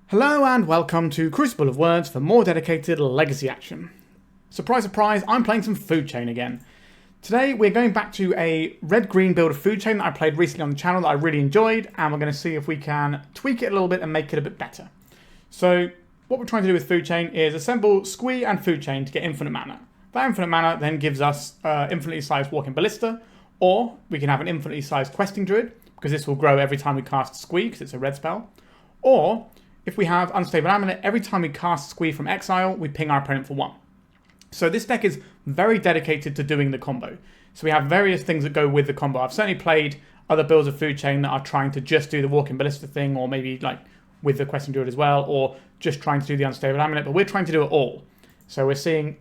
Hello and welcome to Crucible of Words for more dedicated legacy action. Surprise, surprise, I'm playing some Food Chain again. Today we're going back to a red-green build of Food Chain that I played recently on the channel that I really enjoyed, and we're going to see if we can tweak it a little bit and make it a bit better. So what we're trying to do with Food Chain is assemble Squee and Food Chain to get infinite mana. That infinite mana then gives us infinitely sized Walking Ballista, or we can have an infinitely sized Questing Druid, because this will grow every time we cast Squee, because it's a red spell. Or if we have Unstable Amulet, every time we cast Squee from exile, we ping our opponent for 1. So this deck is very dedicated to doing the combo. So we have various things that go with the combo. I've certainly played other builds of Food Chain that are trying to just do the Walking Ballista thing, or maybe like with the Questing Druid as well, or just trying to do the Unstable Amulet, but we're trying to do it all. So we're seeing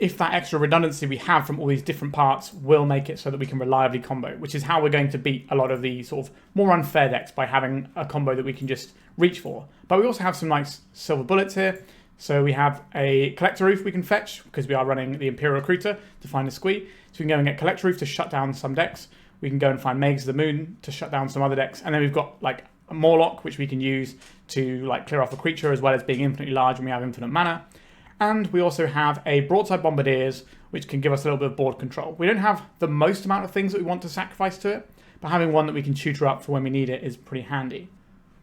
if that extra redundancy we have from all these different parts will make it so that we can reliably combo, which is how we're going to beat a lot of the sort of more unfair decks, by having a combo that we can just reach for. But we also have some nice silver bullets here. So we have a Collector Ouphe we can fetch, because we are running the Imperial Recruiter to find a Squee. So we can go and get Collector Ouphe to shut down some decks. We can go and find Magus of the Moon to shut down some other decks. And then we've got like a Mawloc, which we can use to like clear off a creature, as well as being infinitely large when we have infinite mana. And we also have a Broadside Bombardiers, which can give us a little bit of board control. We don't have the most amount of things that we want to sacrifice to it, but having one that we can tutor up for when we need it is pretty handy.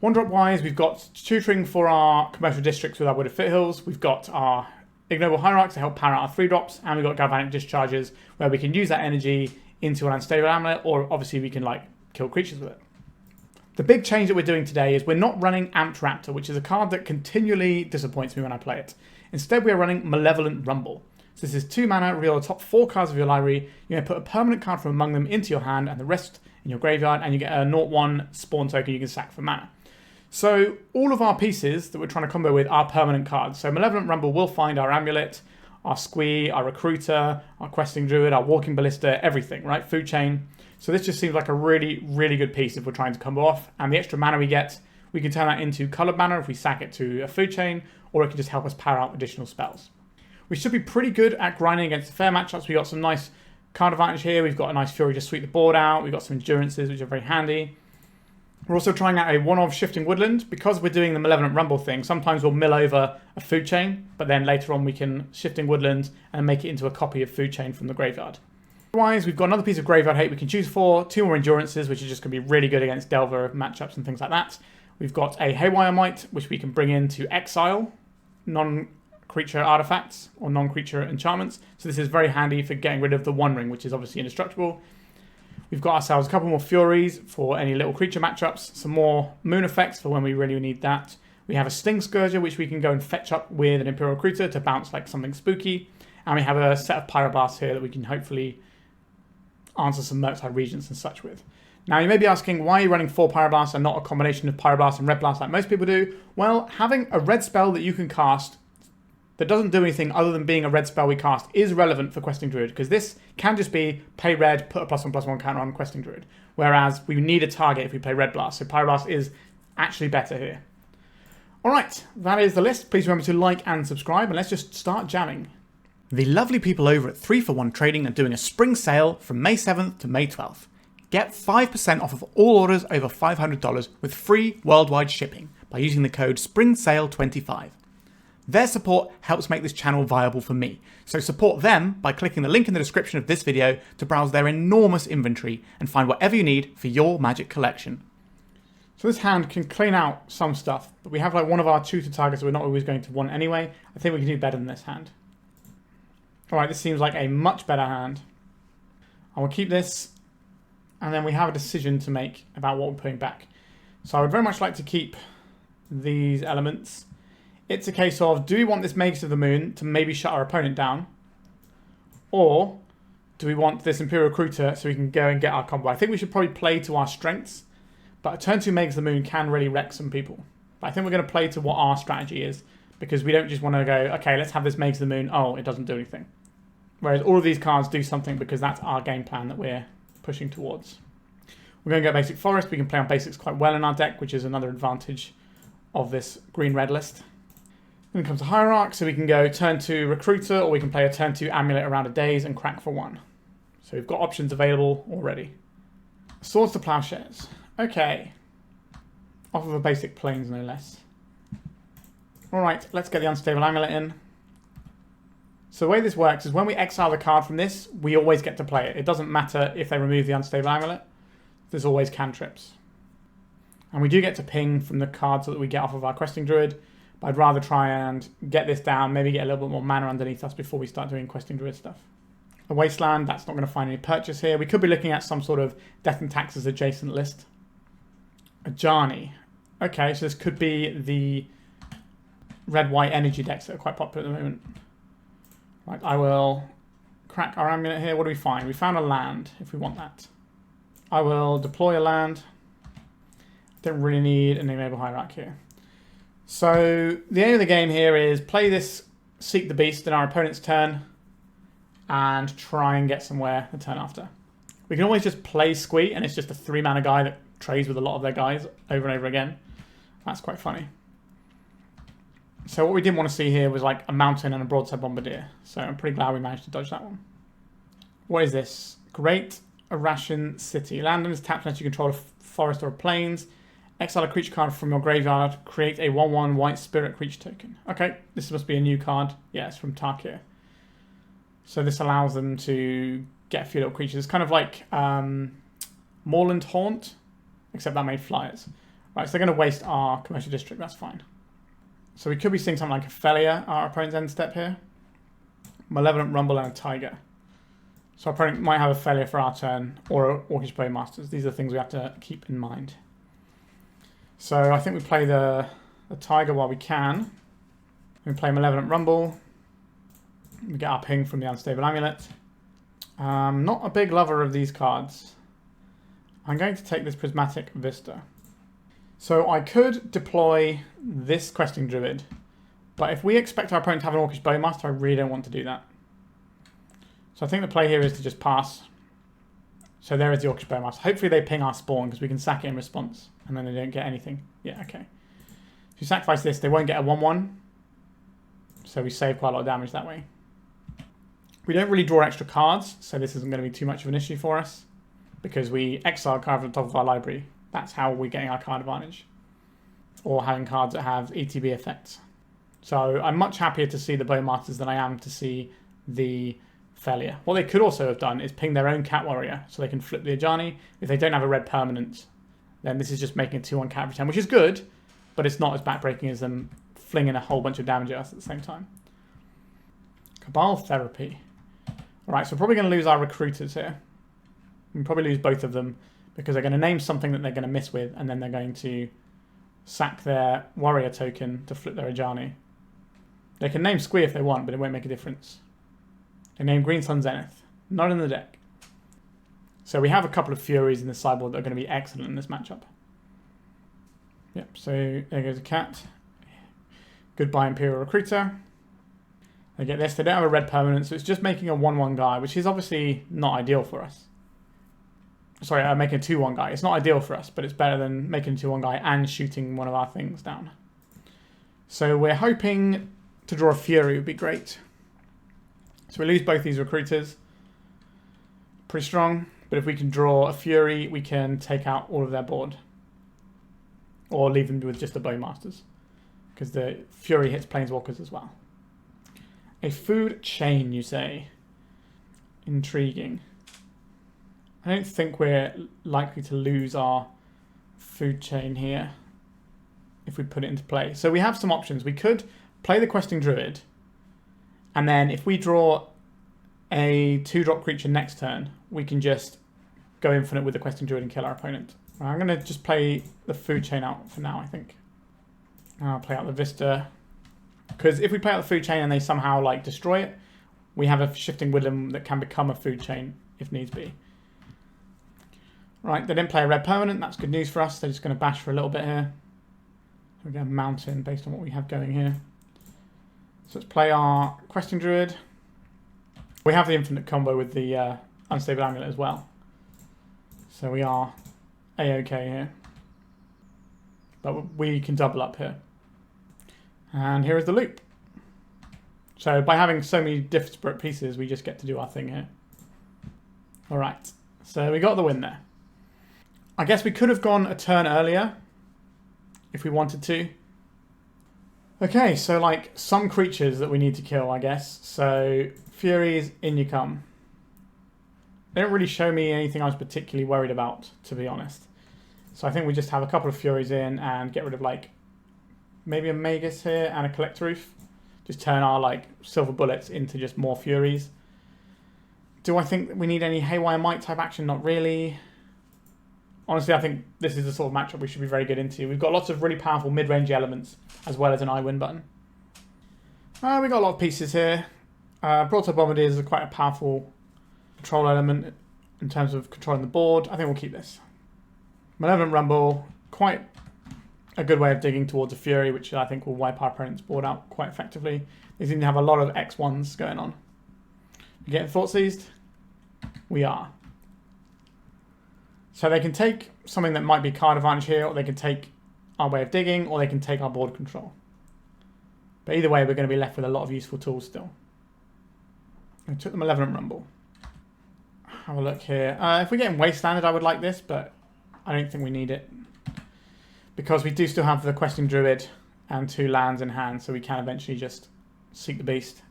One drop wise, we've got tutoring for our commercial districts with our Wooded Foothills. We've got our Ignoble Hierarch to help power out our 3-drops, and we've got Galvanic Discharges where we can use that energy into an Unstable Amulet, or obviously we can like kill creatures with it. The big change that we're doing today is we're not running Amped Raptor, which is a card that continually disappoints me when I play it. Instead, we are running Malevolent Rumble. So this is 2 mana, reveal the top 4 cards of your library. You may put a permanent card from among them into your hand and the rest in your graveyard, and you get a 0/1 spawn token you can sack for mana. So all of our pieces that we're trying to combo with are permanent cards. So Malevolent Rumble will find our Amulet, our Squee, our Recruiter, our Questing Druid, our Walking Ballista, everything, right? Food Chain. So this just seems like a really, really good piece if we're trying to combo off. And the extra mana we get, we can turn that into coloured mana if we sack it to a Food Chain, or it can just help us power out additional spells. We should be pretty good at grinding against the fair matchups. We've got some nice card advantage here. We've got a nice Fury to sweep the board out. We've got some Endurances, which are very handy. We're also trying out a one-of Shifting Woodland. Because we're doing the Malevolent Rumble thing, sometimes we'll mill over a Food Chain, but then later on we can Shifting Woodland and make it into a copy of Food Chain from the graveyard. Otherwise, we've got another piece of graveyard hate we can choose for, 2 more Endurances, which are just going to be really good against Delver matchups and things like that. We've got a Haywire Mite, which we can bring in to exile non-creature artifacts or non-creature enchantments. So this is very handy for getting rid of the One Ring, which is obviously indestructible. We've got ourselves a couple more Furies for any little creature matchups, some more Moon effects for when we really need that. We have a Stingscourger, which we can go and fetch up with an Imperial Recruiter to bounce like something spooky. And we have a set of Pyroblasts here that we can hopefully answer some Murktide Regents and such with. Now, you may be asking, why are you running 4 Pyroblasts and not a combination of Pyroblast and Red Blast like most people do? Well, having a red spell that you can cast that doesn't do anything other than being a red spell we cast is relevant for Questing Druid, because this can just be pay red, put a +1/+1 counter on Questing Druid, whereas we need a target if we play Red Blast, so Pyroblast is actually better here. Alright, that is the list. Please remember to like and subscribe, and let's just start jamming. The lovely people over at 3-for-1 Trading are doing a spring sale from May 7th to May 12th. Get 5% off of all orders over $500 with free worldwide shipping by using the code SPRINGSALE25. Their support helps make this channel viable for me, so support them by clicking the link in the description of this video to browse their enormous inventory and find whatever you need for your Magic collection. So this hand can clean out some stuff, but we have like one of our tutor targets that we're not always going to want anyway. I think we can do better than this hand. Alright, this seems like a much better hand. I will keep this, and then we have a decision to make about what we're putting back. So I would very much like to keep these elements. It's a case of, do we want this Magus of the Moon to maybe shut our opponent down? Or do we want this Imperial Recruiter so we can go and get our combo? I think we should probably play to our strengths, but a turn 2 Magus of the Moon can really wreck some people. But I think we're going to play to what our strategy is, because we don't just want to go, okay, let's have this Magus of the Moon. Oh, it doesn't do anything. Whereas all of these cards do something because that's our game plan that we're pushing towards. We're going to go Basic Forest. We can play on basics quite well in our deck, which is another advantage of this green-red list. Then comes to Hierarch, so we can go turn 2 Recruiter, or we can play a turn 2 Amulet around a Daze and crack for 1. So we've got options available already. Swords to Plowshares. Okay. Off of a basic plains, no less. Alright, let's get the Unstable Amulet in. So the way this works is when we exile the card from this, we always get to play it. It doesn't matter if they remove the Unstable Amulet. There's always cantrips. And we do get to ping from the cards that we get off of our Questing Druid. But I'd rather try and get this down, maybe get a little bit more mana underneath us before we start doing Questing Druid stuff. A Wasteland, that's not going to find any purchase here. We could be looking at some sort of Death and Taxes adjacent list. A Ajani. Okay, so this could be the red-white energy decks that are quite popular at the moment. Right, I will crack our amulet here. What do we find? We found a land, if we want that. I will deploy a land. Don't really need an Ignoble Hierarch here. So the aim of the game here is play this Seek the Beast in our opponent's turn and try and get somewhere the turn after. We can always just play Squee, and it's just a 3-mana guy that trades with a lot of their guys over and over again. That's quite funny. So what we didn't want to see here was like a mountain and a Broadside Bombardier. So I'm pretty glad we managed to dodge that one. What is this? Great Irration City. Land is tapped unless you control a forest or a plains. Exile a creature card from your graveyard. Create a 1/1 white spirit creature token. Okay, this must be a new card. Yeah, it's from Tarkir. So this allows them to get a few little creatures. It's kind of like Moorland Haunt, except that made flyers. Right, so they're going to waste our commercial district. That's fine. So we could be seeing something like a Felia, our opponent's end step here. Malevolent Rumble and a Taiga. So our opponent might have a Felia for our turn, or Orcish Bowmasters. These are things we have to keep in mind. So I think we play the Taiga while we can. We play Malevolent Rumble. We get our ping from the Unstable Amulet. Not a big lover of these cards. I'm going to take this Prismatic Vista. So I could deploy this Questing Druid, but if we expect our opponent to have an Orcish Bowmaster, I really don't want to do that. So I think the play here is to just pass. So there is the Orcish Bowmaster. Hopefully they ping our spawn, because we can sack it in response, and then they don't get anything. Yeah, okay. If you sacrifice this, they won't get a 1/1. So we save quite a lot of damage that way. We don't really draw extra cards, so this isn't going to be too much of an issue for us, because we exile a card from the top of our library. That's how we're getting our card advantage. Or having cards that have ETB effects. So I'm much happier to see the Bowmasters than I am to see the Felia. What they could also have done is ping their own Cat Warrior, so they can flip the Ajani. If they don't have a red permanent, then this is just making a 2/1 cat every time, which is good, but it's not as backbreaking as them flinging a whole bunch of damage at us at the same time. Cabal Therapy. Alright, so we're probably going to lose our recruiters here. We can probably lose both of them, because they're going to name something that they're going to miss with, and then they're going to sack their warrior token to flip their Ajani. They can name Squee if they want, but it won't make a difference. They name Green Sun Zenith. Not in the deck. So we have a couple of Furies in the sideboard that are going to be excellent in this matchup. Yep, so there goes a cat. Goodbye Imperial Recruiter. They get this. They don't have a red permanent, so it's just making a 1/1 guy, which is obviously not ideal for us. Sorry, I'm making a 2/1 guy. It's not ideal for us, but it's better than making a 2/1 guy and shooting one of our things down. So we're hoping to draw a Fury would be great. So we lose both these recruiters. Pretty strong, but if we can draw a Fury, we can take out all of their board. Or leave them with just the Bowmasters, because the Fury hits Planeswalkers as well. A food chain, you say? Intriguing. I don't think we're likely to lose our food chain here if we put it into play. So we have some options. We could play the Questing Druid, and then if we draw a 2-drop creature next turn, we can just go infinite with the Questing Druid and kill our opponent. I'm going to just play the food chain out for now, I think. I'll play out the Vista, because if we play out the food chain and they somehow like destroy it, we have a Shifting Woodland that can become a food chain if needs be. Right, they didn't play a red permanent. That's good news for us. They're just going to bash for a little bit here. We get a mountain based on what we have going here. So let's play our Questing Druid. We have the infinite combo with the Unstable Amulet as well. So we are A-okay here. But we can double up here. And here is the loop. So by having so many disparate pieces, we just get to do our thing here. Alright, so we got the win there. I guess we could have gone a turn earlier if we wanted to. Okay, so like some creatures that we need to kill, I guess. So Furies, in you come. They don't really show me anything I was particularly worried about, to be honest. So I think we just have a couple of Furies in and get rid of like maybe a Magus here and a Collector Ouphe. Just turn our like silver bullets into just more Furies. Do I think that we need any Haywire Mite type action? Not really. Honestly, I think this is the sort of matchup we should be very good into. We've got lots of really powerful mid-range elements, as well as an I win button. We've got a lot of pieces here. Broadside Bombardiers is quite a powerful control element in terms of controlling the board. I think we'll keep this. Malevolent Rumble, quite a good way of digging towards a Fury, which I think will wipe our opponent's board out quite effectively. They seem to have a lot of X1s going on. We getting thought seized? We are. So they can take something that might be card advantage here, or they can take our way of digging, or they can take our board control. But either way, we're going to be left with a lot of useful tools still. I took the Malevolent Rumble. Have a look here. If we're getting Wastelanded, I would like this, but I don't think we need it. Because we do still have the Questing Druid and 2 lands in hand, so we can eventually just seek the beast.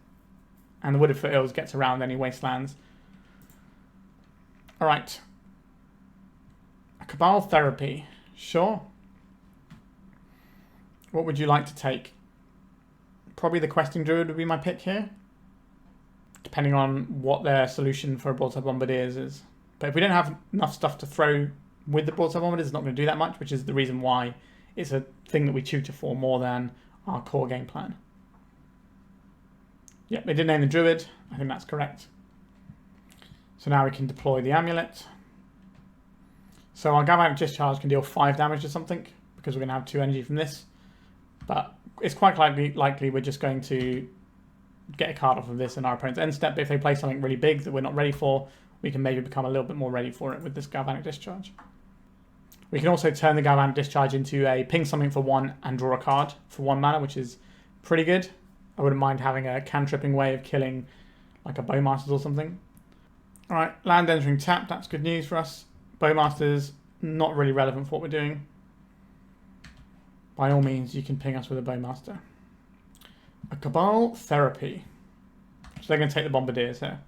And the Wooded Foothills gets around any Wastelands. Alright. A Cabal Therapy. Sure. What would you like to take? Probably the Questing Druid would be my pick here. Depending on what their solution for a Broadside Bombardiers is. But if we don't have enough stuff to throw with the Broadside Bombardiers, it's not going to do that much, which is the reason why it's a thing that we tutor for more than our core game plan. Yep, they did name the Druid. I think that's correct. So now we can deploy the Amulet. So our Galvanic Discharge can deal 5 damage to something, because we're going to have 2 energy from this. But it's quite likely we're just going to get a card off of this in our opponent's end step. But if they play something really big that we're not ready for, we can maybe become a little bit more ready for it with this Galvanic Discharge. We can also turn the Galvanic Discharge into a ping something for 1 and draw a card for 1 mana, which is pretty good. I wouldn't mind having a cantripping way of killing like a Bowmasters or something. Alright, land entering tap, that's good news for us. Bowmasters, not really relevant for what we're doing. By all means, you can ping us with a Bowmaster. A Cabal Therapy. So they're going to take the Bombardiers here.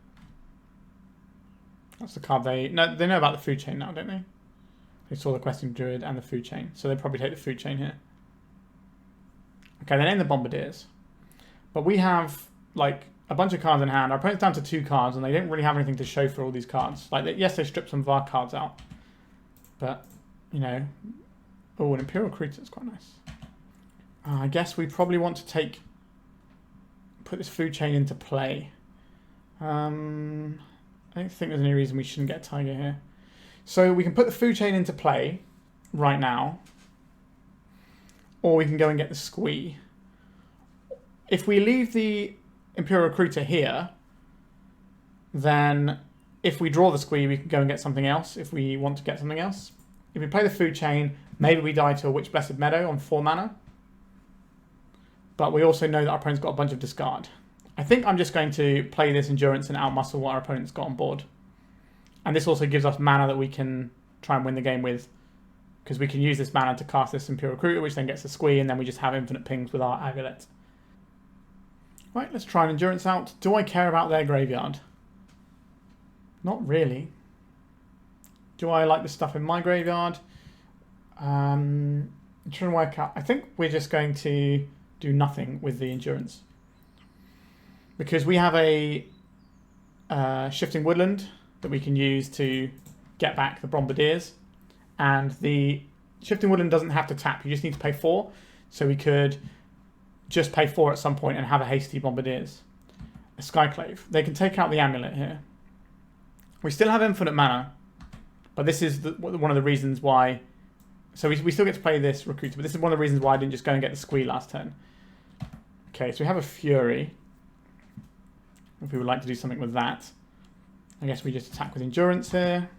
That's the card they know about the Food Chain now, don't they? They saw the Questing Druid and the Food Chain, so they probably take the Food Chain here. Okay, they name the Bombardiers. But we have like a bunch of cards in hand. Our opponent's down to 2 cards, and they don't really have anything to show for all these cards. Like, yes, they stripped some of our cards out, but you know, oh, an Imperial Recruiter is quite nice. I guess we probably want to put this Food Chain into play. I don't think there's any reason we shouldn't get Taiga here. So we can put the Food Chain into play right now, or we can go and get the Squee. If we leave the Imperial Recruiter here, then if we draw the Squee, we can go and get something else if we want to get something else. If we play the Food Chain, maybe we die to a Witch Blessed Meadow on 4 mana. But we also know that our opponent's got a bunch of discard. I think I'm just going to play this Endurance and outmuscle what our opponent's got on board. And this also gives us mana that we can try and win the game with, because we can use this mana to cast this Imperial Recruiter, which then gets a Squee, and then we just have infinite pings with our Amulet. Right, let's try an Endurance out. Do I care about their graveyard? Not really. Do I like the stuff in my graveyard? I'm trying to work out. I think we're just going to do nothing with the Endurance, because we have a Shifting Woodland that we can use to get back the Bombardiers, and the Shifting Woodland doesn't have to tap. You just need to pay 4, so we could just pay 4 at some point and have a hasty Bombardiers. A Skyclave. They can take out the Amulet here. We still have infinite mana, but this is one of the reasons why. So we still get to play this Recruiter, but this is one of the reasons why I didn't just go and get the Squee last turn. Okay, so we have a Fury. If we would like to do something with that, I guess we just attack with Endurance here.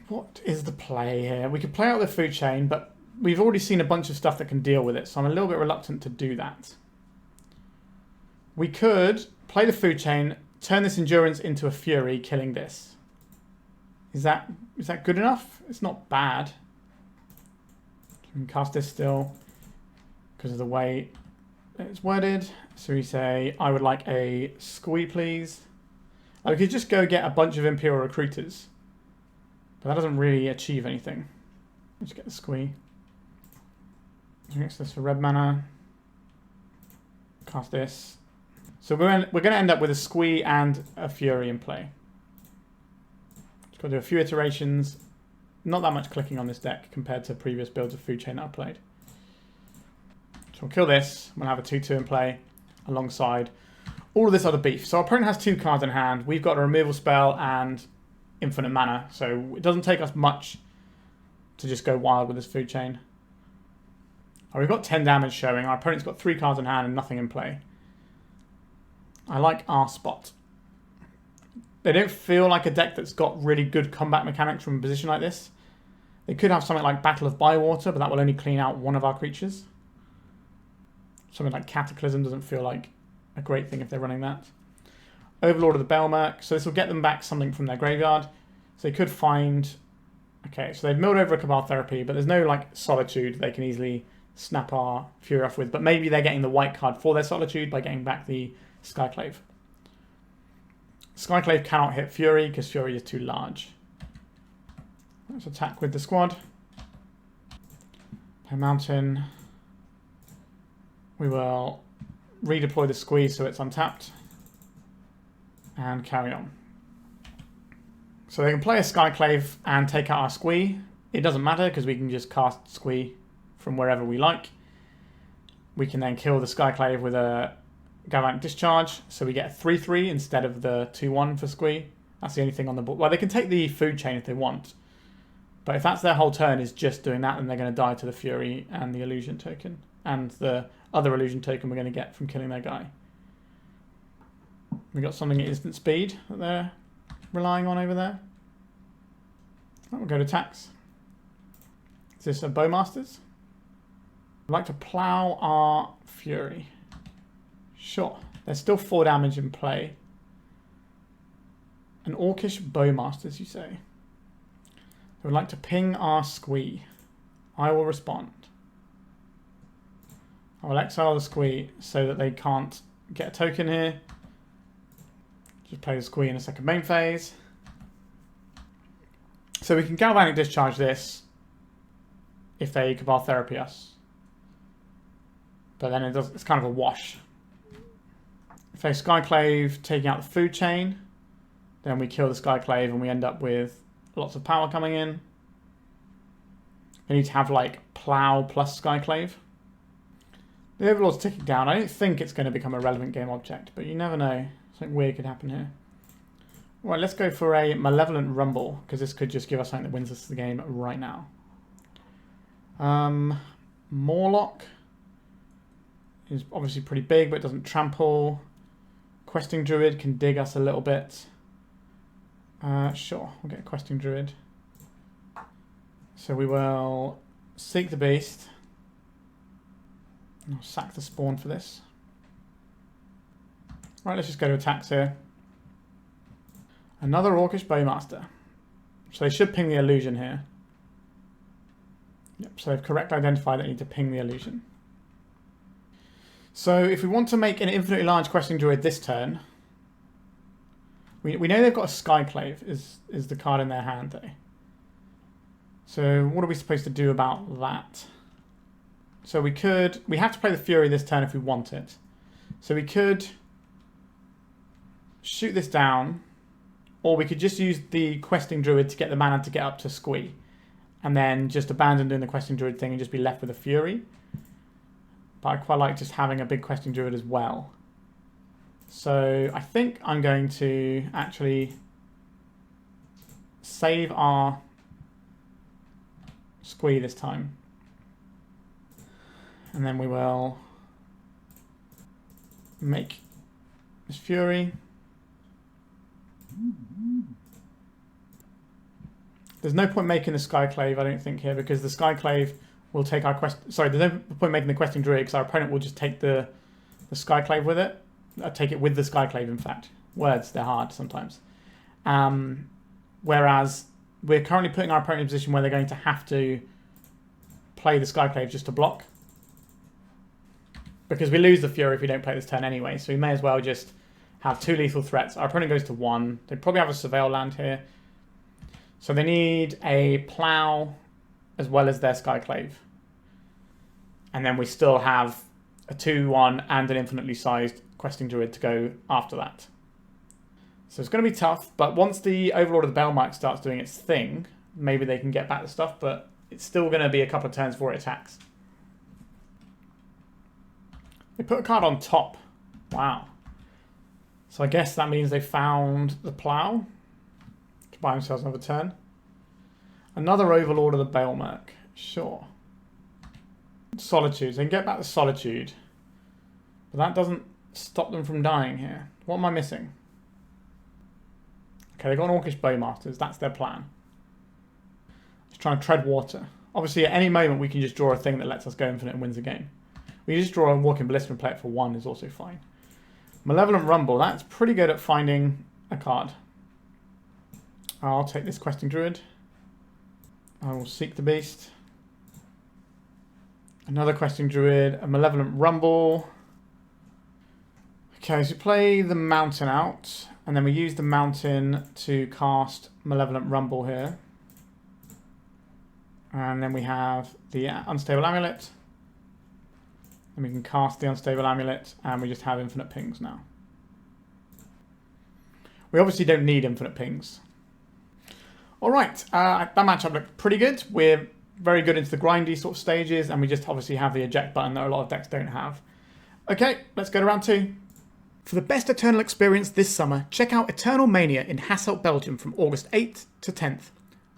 What is the play here? We could play out the Food Chain, but we've already seen a bunch of stuff that can deal with it, so I'm a little bit reluctant to do that. We could play the Food Chain, turn this Endurance into a Fury, killing this. Is that good enough? It's not bad. We can cast this still because of the way it's worded. So we say, I would like a Squee, please. We could just go get a bunch of Imperial Recruiters, but that doesn't really achieve anything. Let's get the Squee. Next this for red mana. Cast this. So we're going to end up with a Squee and a Fury in play. Just got to do a few iterations. Not that much clicking on this deck compared to previous builds of Food Chain that I've played. So we'll kill this. We'll have a 2/2 in play alongside all of this other beef. So our opponent has 2 cards in hand. We've got a removal spell and infinite mana. So it doesn't take us much to just go wild with this Food Chain. We've got 10 damage showing. Our opponent's got 3 cards in hand and nothing in play. I like our spot. They don't feel like a deck that's got really good combat mechanics from a position like this. They could have something like Battle of Bywater, but that will only clean out one of our creatures. Something like Cataclysm doesn't feel like a great thing if they're running that. Overlord of the Belmerk. So this will get them back something from their graveyard. So they could find... Okay, so they've milled over a Cabal Therapy, but there's no like Solitude they can easily snap our Fury off with. But maybe they're getting the white card for their Solitude by getting back the Skyclave. Skyclave cannot hit Fury because Fury is too large. Let's attack with the squad. Per mountain. We will redeploy the Squee so it's untapped. And carry on. So they can play a Skyclave and take out our Squee. It doesn't matter because we can just cast Squee from wherever we like. We can then kill the Skyclave with a Galvanic Discharge, so we get a 3/3 instead of the 2/1 for Squee. That's the only thing on the board. Well, they can take the Food Chain if they want. But if that's their whole turn is just doing that, then they're going to die to the Fury and the Illusion token. And the other Illusion token we're going to get from killing their guy. We got something at instant speed that they're relying on over there. We'll go to attacks. Is this a Bowmasters? I'd like to plow our Fury. Sure. There's still 4 damage in play. An Orcish Bowmasters, you say? I would like to ping our Squee. I will respond. I will exile the Squee so that they can't get a token here. Just play the Squee in a second main phase. So we can Galvanic Discharge this if they Cabal Therapy us. But then it's kind of a wash. If they Skyclave taking out the Food Chain, then we kill the Skyclave and we end up with lots of power coming in. We need to have like Plow plus Skyclave. The Overlord's ticking down. I don't think it's going to become a relevant game object, but you never know. Something weird could happen here. Right, let's go for a Malevolent Rumble, because this could just give us something that wins us the game right now. Mawloc is obviously pretty big, but it doesn't trample. Questing Druid can dig us a little bit. Sure, we'll get a Questing Druid. So we will Seek the Beast. I'll sack the Spawn for this. Right, let's just go to attacks here. Another Orcish Bowmaster. So they should ping the Illusion here. Yep, so they've correctly identified that they need to ping the Illusion. So if we want to make an infinitely large Questing Druid this turn, we know they've got a Skyclave is the card in their hand though. So what are we supposed to do about that? So we have to play the Fury this turn if we want it. So we could shoot this down, or we could just use the Questing Druid to get the mana to get up to Squee, and then just abandon doing the Questing Druid thing and just be left with a Fury. But I quite like just having a big Questing Druid as well. So I think I'm going to actually save our Squee this time. And then we will make this Fury. There's no point making the Skyclave, I don't think, here, because the Skyclave will take our quest. Sorry, there's no point making the Questing Druid because our opponent will just take the Skyclave with it. Take it with the Skyclave, in fact. Words, they're hard sometimes. Whereas we're currently putting our opponent in a position where they're going to have to play the Skyclave just to block. Because we lose the Fury if we don't play this turn anyway, so we may as well just have 2 lethal threats. Our opponent goes to 1. They probably have a Surveil land here. So they need a Plough as well as their Skyclave. And then we still have a 2-1 and an infinitely sized Questing Druid to go after that. So it's going to be tough, but once the Overlord of the Baelmite starts doing its thing, maybe they can get back the stuff, but it's still going to be a couple of turns before it attacks. They put a card on top. Wow. So I guess that means they found the Plough to buy themselves another turn. Another Overlord of the Baelmite. Sure. Solitude. They can get back the Solitude. But that doesn't stop them from dying here. What am I missing? Okay, they've got an Orcish Bowmasters. That's their plan. Just trying to tread water. Obviously, at any moment, we can just draw a thing that lets us go infinite and wins the game. We just draw a Walking Ballista and play it for 1 is also fine. Malevolent Rumble. That's pretty good at finding a card. I'll take this Questing Druid. I will Seek the Beast. Another Questing Druid. A Malevolent Rumble. Okay, so we play the Mountain out. And then we use the Mountain to cast Malevolent Rumble here. And then we have the Unstable Amulet. And we can cast the Unstable Amulet, and we just have infinite pings now. We obviously don't need infinite pings. Alright, that matchup looked pretty good. We're very good into the grindy sort of stages, and we just obviously have the eject button that a lot of decks don't have. Okay, let's go to round 2. For the best Eternal experience this summer, check out Eternal Mania in Hasselt, Belgium from August 8th to 10th.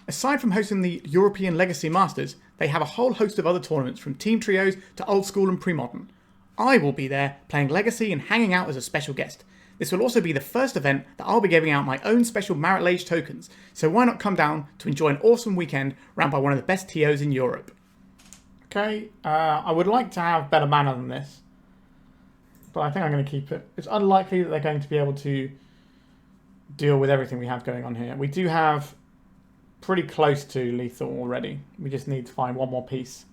Aside from hosting the European Legacy Masters, they have a whole host of other tournaments from team trios to old school and pre-modern. I will be there playing Legacy and hanging out as a special guest. This will also be the first event that I'll be giving out my own special Marit Lage tokens, so why not come down to enjoy an awesome weekend ran by one of the best TOs in Europe. Okay, I would like to have better mana than this, but I think I'm going to keep it. It's unlikely that they're going to be able to deal with everything we have going on here. We do have pretty close to lethal already. We just need to find one more piece.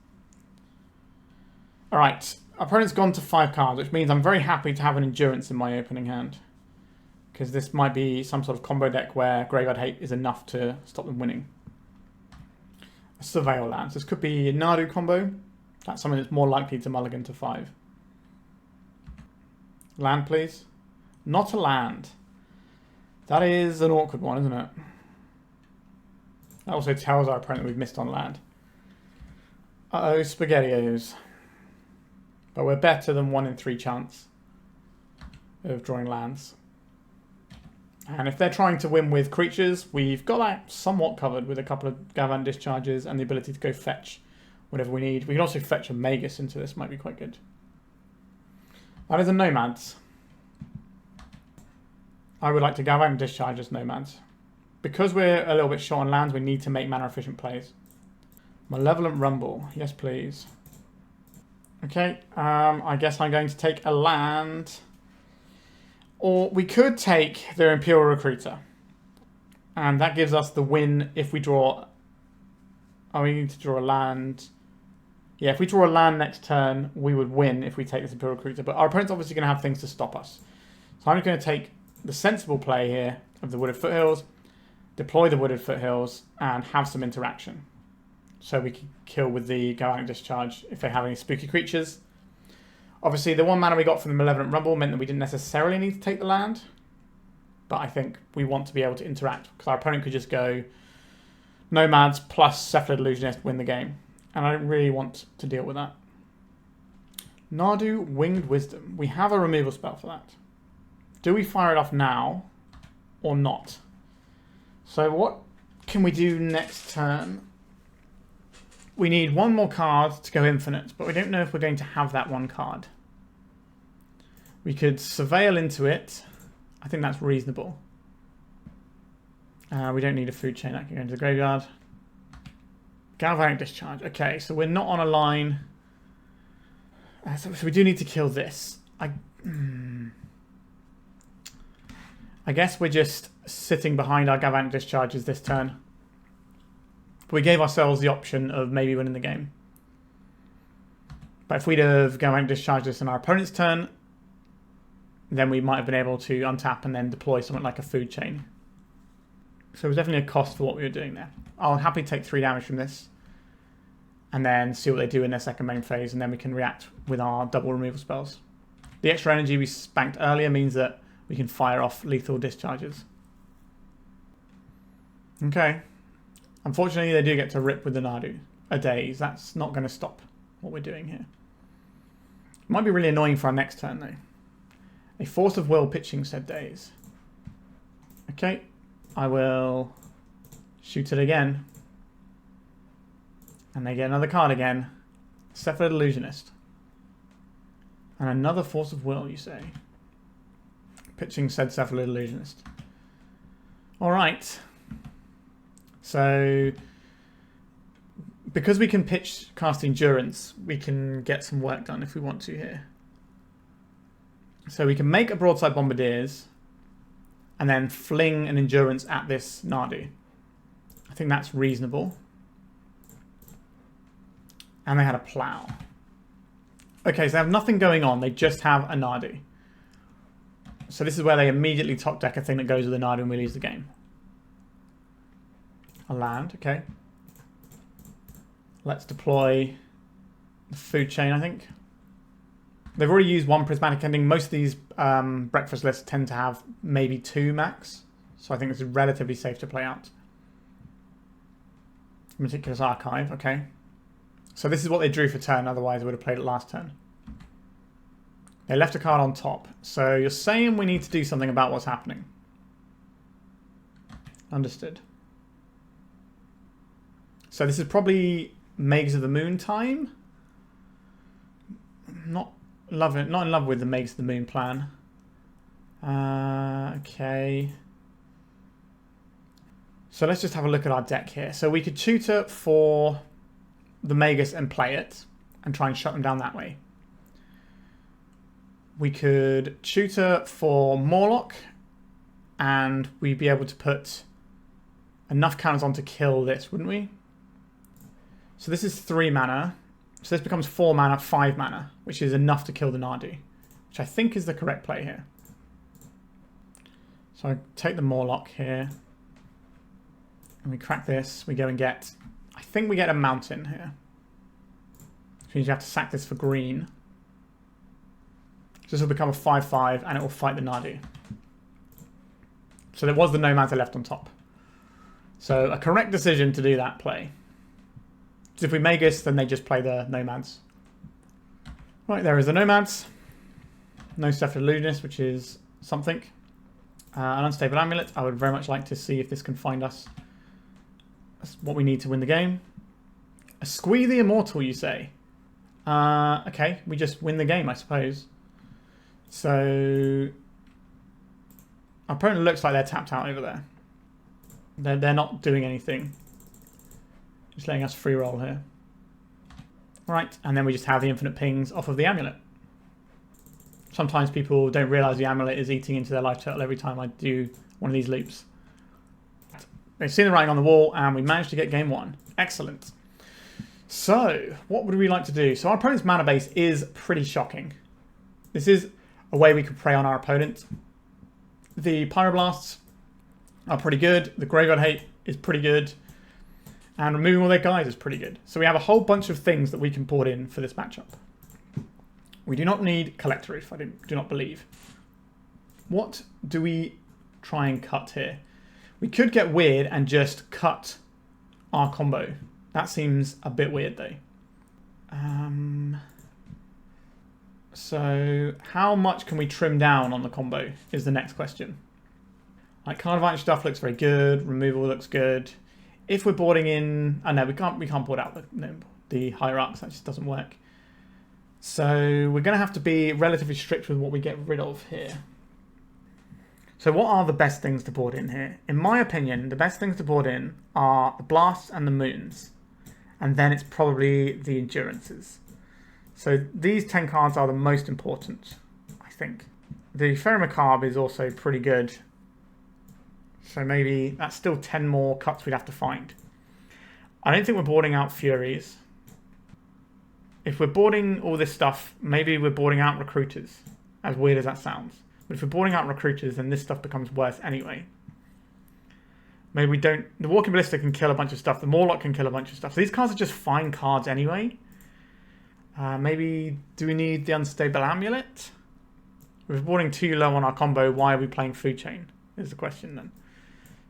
Alright, our opponent's gone to 5 cards, which means I'm very happy to have an Endurance in my opening hand. Because this might be some sort of combo deck where Graveyard Hate is enough to stop them winning. A Surveil Lands. This could be a Nadu combo. That's something that's more likely to mulligan to 5. Land, please. Not a land. That is an awkward one, isn't it? That also tells our opponent we've missed on land. Uh-oh, SpaghettiOs. But we're better than 1 in 3 chance of drawing lands. And if they're trying to win with creatures, we've got that somewhat covered with a couple of Galvanic Discharges and the ability to go fetch whatever we need. We can also fetch a Magus into this, might be quite good. That is a Nomads. I would like to Galvanic Discharge as Nomads. Because we're a little bit short on lands, we need to make mana efficient plays. Malevolent Rumble. Yes, please. Okay, I guess I'm going to take a land. Or we could take their Imperial Recruiter. And that gives us the win if we draw... Oh, we need to draw a land. Yeah, if we draw a land next turn, we would win if we take this Imperial Recruiter. But our opponent's obviously going to have things to stop us. So I'm just going to take the sensible play here of the Wooded Foothills. Deploy the Wooded Foothills and have some interaction. So we can kill with the Galvanic Discharge if they have any spooky creatures. Obviously, the 1 mana we got from the Malevolent Rumble meant that we didn't necessarily need to take the land. But I think we want to be able to interact. Because our opponent could just go Nomads plus Cephalid Illusionist, win the game. And I don't really want to deal with that. Nadu Winged Wisdom. We have a removal spell for that. Do we fire it off now or not? So what can we do next turn? We need 1 more card to go infinite, but we don't know if we're going to have that 1 card. We could Surveil into it. I think that's reasonable. We don't need a Food Chain. That can go into the graveyard. Galvanic Discharge. Okay, so we're not on a line. So we do need to kill this. I guess we're just sitting behind our Galvanic Discharges this turn. But we gave ourselves the option of maybe winning the game. But if we'd have Galvanic Discharge this on our opponent's turn, then we might have been able to untap and then deploy something like a Food Chain. So it was definitely a cost for what we were doing there. I'll happily take 3 damage from this and then see what they do in their second main phase, and then we can react with our double removal spells. The extra energy we spanked earlier means that we can fire off lethal discharges. Okay. Unfortunately, they do get to rip with the Nadu a daze. That's not going to stop what we're doing here. It might be really annoying for our next turn, though. A Force of Will pitching said daze. Okay. I will shoot it again. And they get another card again. Cephalid Illusionist. And another Force of Will, you say? Pitching said Cephalid Illusionist. Alright. So, because we can pitch cast Endurance, we can get some work done if we want to here. So we can make a Broadside Bombardiers and then fling an Endurance at this Nadu. I think that's reasonable. And they had a Plow. Okay, so they have nothing going on. They just have a Nadu. So this is where they immediately top deck a thing that goes with the Nadu and we lose the game. A land, okay. Let's deploy the Food Chain, I think. They've already used 1 Prismatic Ending. Most of these breakfast lists tend to have maybe 2 max. So I think this is relatively safe to play out. Meticulous Archive, okay. So this is what they drew for turn, otherwise they would have played it last turn. They left a card on top. So you're saying we need to do something about what's happening. Understood. So this is probably Magus of the Moon time. Not in love with the Magus of the Moon plan. Okay. So let's just have a look at our deck here. So we could tutor for the Magus and play it and try and shut them down that way. We could tutor for Mawloc and we'd be able to put enough counters on to kill this, wouldn't we? So this is 3 mana. So this becomes 4 mana, 5 mana, which is enough to kill the Nadu, which I think is the correct play here. So I take the Mawloc here and we crack this. We go and get, I think we get a mountain here. Which means you have to sack this for green. So this will become a 5/5 and it will fight the Nadu. So there was the Nomads left on top. So a correct decision to do that play. So if we Magus, then they just play the Nomads. Right, there is the Nomads. No Cephalid Illusionist, which is something. An Unstable Amulet. I would very much like to see if this can find us. That's what we need to win the game. A Squee the Immortal, you say? Okay, we just win the game, I suppose. So our opponent looks like they're tapped out over there. They're not doing anything. Just letting us free roll here. Right, and then we just have the infinite pings off of the amulet. Sometimes people don't realise the amulet is eating into their life total every time I do one of these loops. They've seen the writing on the wall and we managed to get game 1. Excellent. So, what would we like to do? So our opponent's mana base is pretty shocking. This is a way we could prey on our opponent. The Pyroblasts are pretty good. The Graveyard Hate is pretty good. And removing all their guys is pretty good. So we have a whole bunch of things that we can put in for this matchup. We do not need Collector Ouphe, I do not believe. What do we try and cut here? We could get weird and just cut our combo. That seems a bit weird though. So how much can we trim down on the combo is the next question. Like card advantage stuff looks very good. Removal looks good. If we're boarding in, oh no, we can't board out the hierarchs. That just doesn't work. So we're going to have to be relatively strict with what we get rid of here. So what are the best things to board in here? In my opinion, the best things to board in are the blasts and the moons. And then it's probably the endurances. So these 10 cards are the most important, I think. The Faerie Macabre is also pretty good. So maybe that's still 10 more cuts we'd have to find. I don't think we're boarding out Furies. If we're boarding all this stuff, maybe we're boarding out Recruiters. As weird as that sounds. But if we're boarding out Recruiters, then this stuff becomes worse anyway. Maybe we don't... The Walking Ballista can kill a bunch of stuff. The Mawloc can kill a bunch of stuff. So these cards are just fine cards anyway. Maybe... Do we need the Unstable Amulet? If we're boarding too low on our combo, why are we playing Food Chain? Is the question then.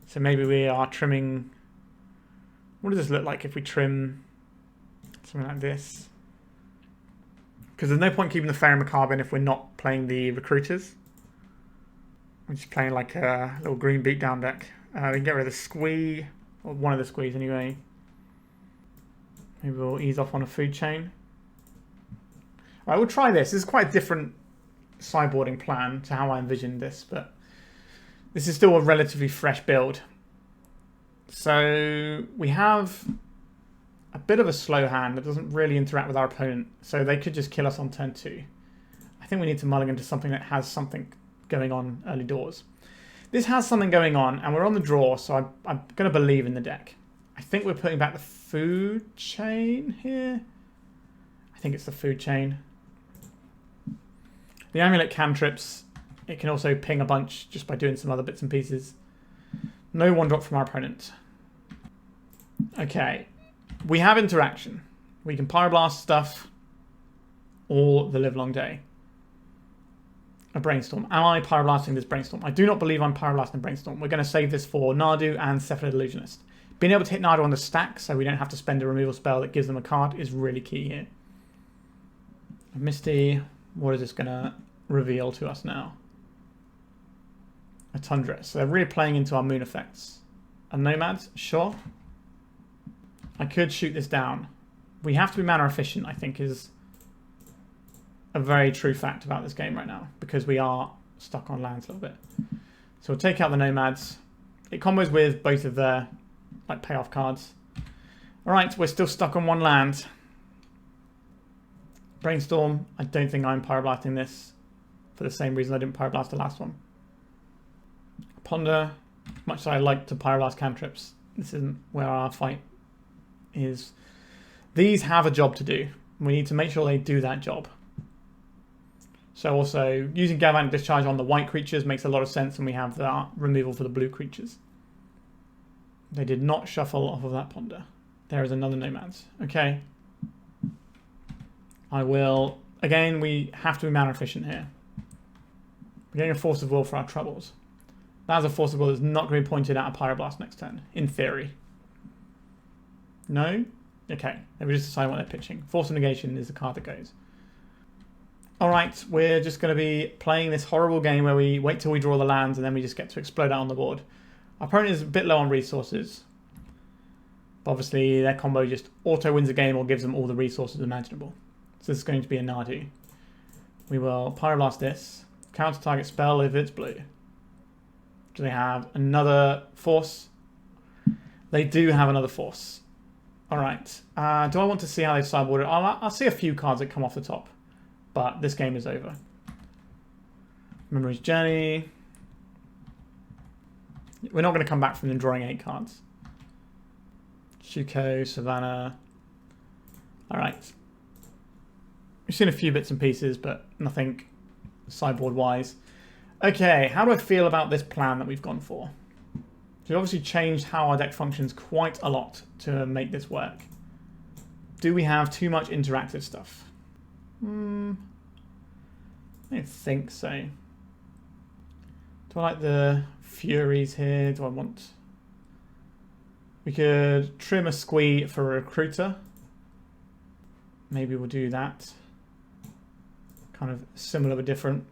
So maybe we are trimming... What does this look like if we trim something like this? Because there's no point keeping the Faerie Macabre in if we're not playing the Recruiters. We're just playing like a little green beatdown deck. We can get rid of the Squee, or one of the Squees anyway. Maybe we'll ease off on a Food Chain. Alright, we'll try this. This is quite a different sideboarding plan to how I envisioned this, but this is still a relatively fresh build. So we have a bit of a slow hand that doesn't really interact with our opponent, so they could just kill us on turn 2. I think we need to mulligan to something that has something going on early doors. This has something going on, and we're on the draw, so I'm going to believe in the deck. I think we're putting back the Food Chain here. I think it's the Food Chain. The Amulet cantrips, it can also ping a bunch just by doing some other bits and pieces. No one drop from our opponent. Okay. We have interaction. We can Pyroblast stuff all the livelong day. A Brainstorm. Am I Pyroblasting this Brainstorm? I do not believe I'm Pyroblasting Brainstorm. We're going to save this for Nadu and Cephalid Illusionist. Being able to hit Nadu on the stack so we don't have to spend a removal spell that gives them a card is really key here. Misty, what is this going to reveal to us now? A Tundra. So they're really playing into our moon effects. A Nomads? Sure. I could shoot this down. We have to be mana efficient, I think, is a very true fact about this game right now, because we are stuck on lands a little bit. So we'll take out the Nomads. It combos with both of their like payoff cards. Alright, we're still stuck on one land. Brainstorm. I don't think I'm Pyroblasting this for the same reason I didn't Pyroblast the last one. Ponder. Much as I like to Pyroblast cantrips, this isn't where our fight is. These have a job to do. We need to make sure they do that job. So also, using Galvanic Discharge on the white creatures makes a lot of sense, and we have the removal for the blue creatures. They did not shuffle off of that Ponder. There is another Nomads. Okay. I will... Again, we have to be mana efficient here. We're getting a Force of Will for our troubles. That is a Force of Will that's not going to be pointed at a Pyroblast next turn, in theory. No? Okay. Let me just decide what they're pitching. Force of Negation is the card that goes. Alright, we're just going to be playing this horrible game where we wait till we draw the lands and then we just get to explode out on the board. Our opponent is a bit low on resources. But obviously their combo just auto wins the game or gives them all the resources imaginable. So this is going to be a Nadu. We will Pyroblast this. Counter target spell if it's blue. Do they have another Force? They do have another Force. Alright. Do I want to see how they sideboard it? I'll see a few cards that come off the top. But this game is over. Memory's Journey. We're not going to come back from them drawing 8 cards. Shuko, Savannah. Alright. We've seen a few bits and pieces, but nothing sideboard-wise. Okay, how do I feel about this plan that we've gone for? So we've obviously changed how our deck functions quite a lot to make this work. Do we have too much interactive stuff? I don't think so. Do I like the Furies here? Do I want... We could trim a Squee for a Recruiter. Maybe we'll do that. Kind of similar but different.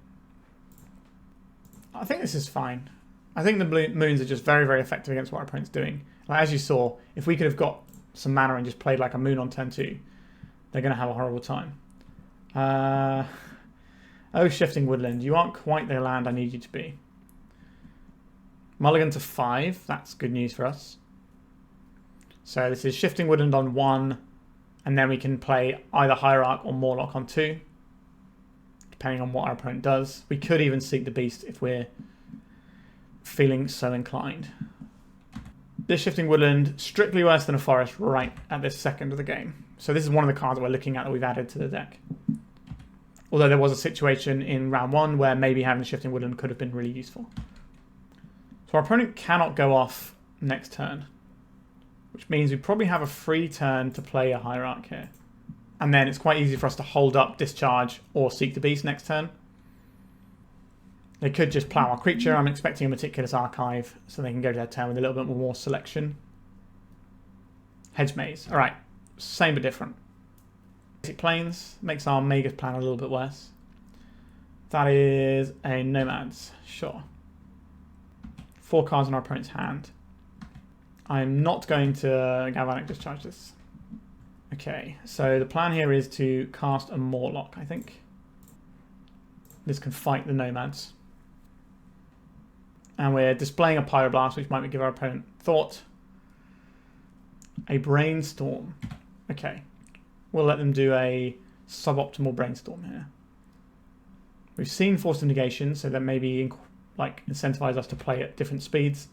I think this is fine. I think the blue moons are just very, very effective against what our opponent's doing. Like, as you saw, if we could have got some mana and just played like a moon on turn 2, they're going to have a horrible time. Oh, Shifting Woodland. You aren't quite the land I need you to be. Mulligan to 5. That's good news for us. So this is Shifting Woodland on 1. And then we can play either Hierarch or Mawloc on 2. Depending on what our opponent does. We could even seek the Beast if we're feeling so inclined. This Shifting Woodland, strictly worse than a forest right at this second of the game. So this is one of the cards that we're looking at that we've added to the deck. Although there was a situation in round 1 where maybe having the Shifting Woodland could have been really useful. So our opponent cannot go off next turn, which means we probably have a free turn to play a Hierarch here. And then it's quite easy for us to hold up, discharge, or seek the beast next turn. They could just plow our creature. I'm expecting a Meticulous Archive, so they can go to their turn with a little bit more selection. Hedge Maze. Alright, same but different. Basic Plains makes our Magus plan a little bit worse. That is a Nomads, sure. 4 cards in our opponent's hand. I'm not going to Galvanic Discharge this. Okay, so the plan here is to cast a Mawloc, I think. This can fight the Nomads. And we're displaying a Pyroblast, which might give our opponent thought. A Brainstorm. Okay. We'll let them do a suboptimal Brainstorm here. We've seen Force of Negation, so that maybe incentivize us to play at different speeds.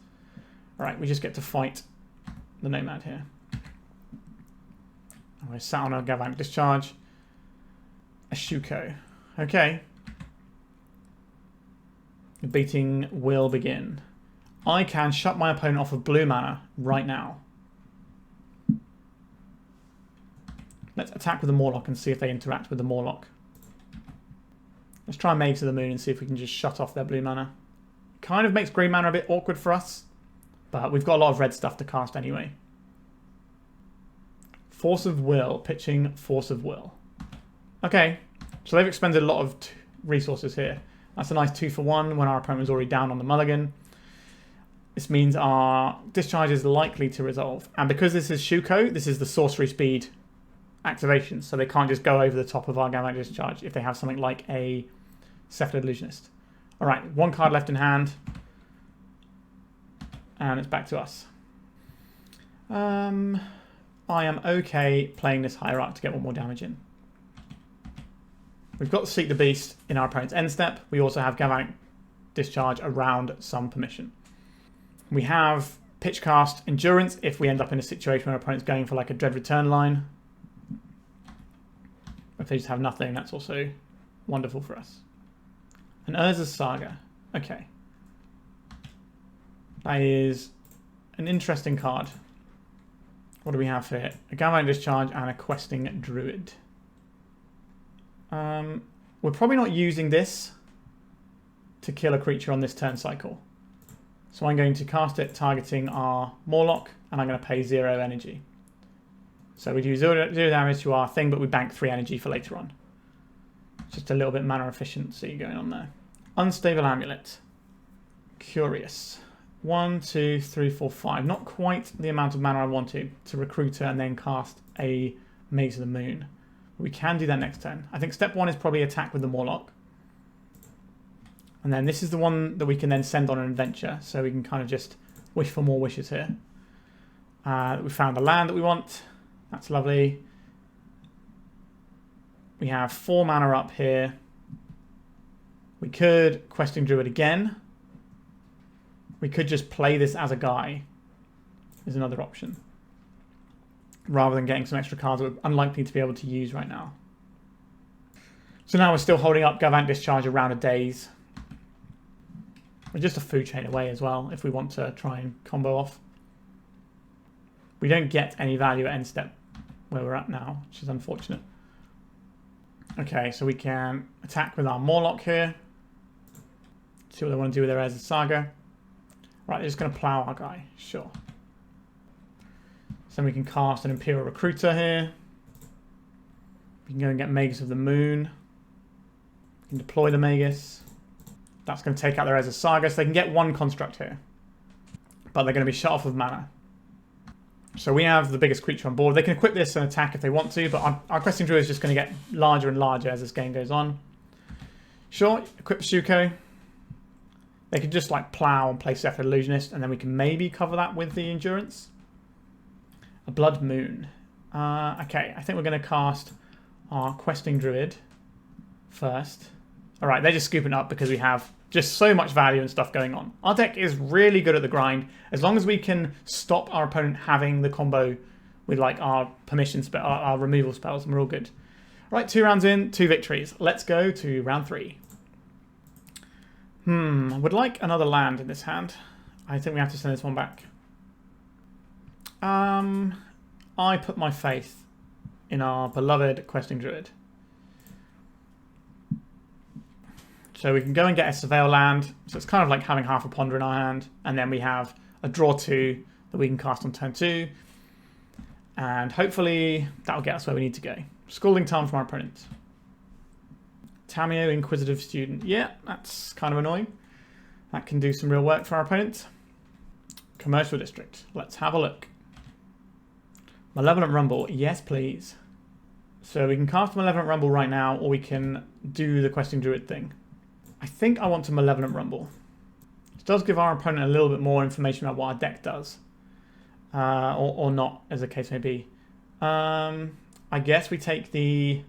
Alright, we just get to fight the Nomad here. And we're sat on a Galvanic Discharge. A Shuko. Okay. The beating will begin. I can shut my opponent off of blue mana right now. Let's attack with the Mawloc and see if they interact with the Mawloc. Let's try Mages of the Moon and see if we can just shut off their blue mana. Kind of makes green mana a bit awkward for us, but we've got a lot of red stuff to cast anyway. Force of Will, pitching Force of Will. Okay, so they've expended a lot of resources here. That's a nice 2-for-1 when our opponent was already down on the mulligan. This means our discharge is likely to resolve. And because this is Shuko, this is the sorcery speed activation. So they can't just go over the top of our Galvanic Discharge if they have something like a Cephalid Illusionist. Alright, 1 card left in hand. And it's back to us. I am okay playing this Hierarch to get 1 more damage in. We've got to Seek the Beast in our opponent's end step. We also have Galvanic Discharge around some permission. We have Pitchcast Endurance if we end up in a situation where our opponent's going for like a Dread Return line. If they just have nothing, that's also wonderful for us. An Urza's Saga. Okay. That is an interesting card. What do we have here? A Galvanic Discharge and a Questing Druid. We're probably not using this to kill a creature on this turn cycle. So I'm going to cast it targeting our Mawloc, and I'm going to pay 0 energy. So we do 0 damage to our thing, but we bank 3 energy for later on. Just a little bit mana efficiency going on there. Unstable Amulet. Curious. 1, 2, 3, 4, 5. Not quite the amount of mana I wanted to Recruiter and then cast a Maze of the Moon. We can do that next turn. I think step 1 is probably attack with the Mawloc. And then this is the one that we can then send on an adventure. So we can kind of just wish for more wishes here. We found the land that we want. That's lovely. We have 4 mana up here. We could Questing Druid again. We could just play this as a guy. Is another option. Rather than getting some extra cards that we're unlikely to be able to use right now. So now we're still holding up Galvanic Discharge around a daze. We're just a food chain away as well if we want to try and combo off. We don't get any value at end step where we're at now, which is unfortunate. Okay, so we can attack with our Mawloc here. See what they want to do with their Urza's Saga. Right, they're just going to plow our guy. Sure. So we can cast an Imperial Recruiter here. We can go and get Magus of the Moon. We can deploy the Magus. That's going to take out their Urza's Saga, so they can get 1 construct here. But they're going to be shut off of mana. So we have the biggest creature on board. They can equip this and attack if they want to, but our Questing Druid is just going to get larger and larger as this game goes on. Sure, equip Shuko. They can just like plow and play Cephalid Illusionist, and then we can maybe cover that with the Endurance. A Blood Moon. Okay, I think we're going to cast our Questing Druid first. Alright, they're just scooping up because we have Just so much value and stuff going on. Our deck is really good at the grind. As long as we can stop our opponent having the combo with like our permission spell, our removal spells, and we're all good. Right, 2 rounds in, 2 victories. Let's go to round 3. I would like another land in this hand. I think we have to send this one back. I put my faith in our beloved Questing Druid. So we can go and get a Surveil land. So it's kind of like having half a Ponder in our hand. And then we have a draw 2 that we can cast on turn 2. And hopefully that'll get us where we need to go. Scalding Tarn from our opponent. Tamiyo, Inquisitive Student. Yeah, that's kind of annoying. That can do some real work for our opponent. Commercial District. Let's have a look. Malevolent Rumble. Yes, please. So we can cast Malevolent Rumble right now, or we can do the Questing Druid thing. I think I want to Malevolent Rumble. It does give our opponent a little bit more information about what our deck does. Or not, as the case may be. I guess we take the...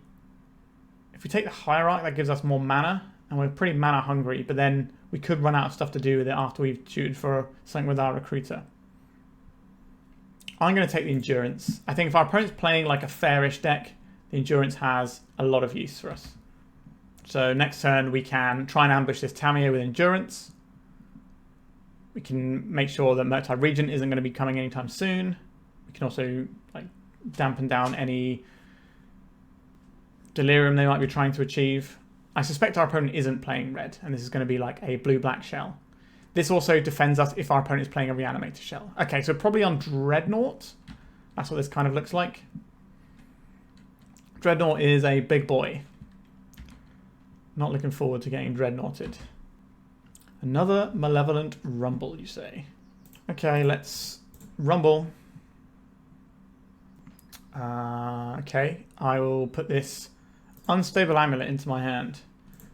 If we take the Hierarch, that gives us more mana. And we're pretty mana hungry. But then we could run out of stuff to do with it after we've shooted for something with our Recruiter. I'm going to take the Endurance. I think if our opponent's playing like a fairish deck, the Endurance has a lot of use for us. So next turn we can try and ambush this Tamiyo with Endurance. We can make sure that Murktide Regent isn't going to be coming anytime soon. We can also like dampen down any delirium they might be trying to achieve. I suspect our opponent isn't playing red, and this is going to be like a blue-black shell. This also defends us if our opponent is playing a Reanimator shell. Okay, so probably on Dreadnought. That's what this kind of looks like. Dreadnought is a big boy. Not looking forward to getting Dreadnoughted. Another Malevolent Rumble, you say? Okay, let's rumble. Okay, I will put this Unstable Amulet into my hand.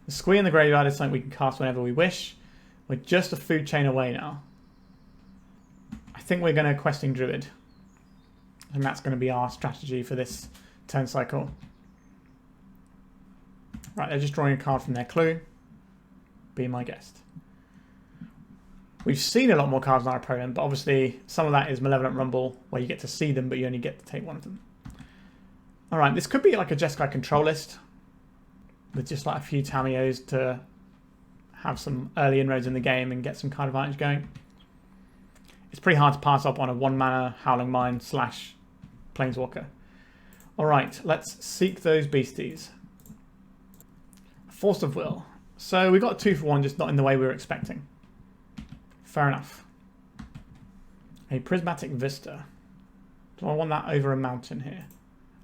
The Squee in the graveyard is something we can cast whenever we wish. We're just a food chain away now. I think we're going to Questing Druid. And that's going to be our strategy for this turn cycle. Right, they're just drawing a card from their clue. Be my guest. We've seen a lot more cards on our opponent, but obviously some of that is Malevolent Rumble, where you get to see them, but you only get to take one of them. Alright, this could be like a Jeskai control list, with just like a few Tamiyos to have some early inroads in the game and get some card advantage going. It's pretty hard to pass up on a 1-mana Howling Mine / Planeswalker. Alright, let's seek those beasties. Force of Will. So we got a 2-for-1, just not in the way we were expecting. Fair enough. A Prismatic Vista. Do I want that over a mountain here?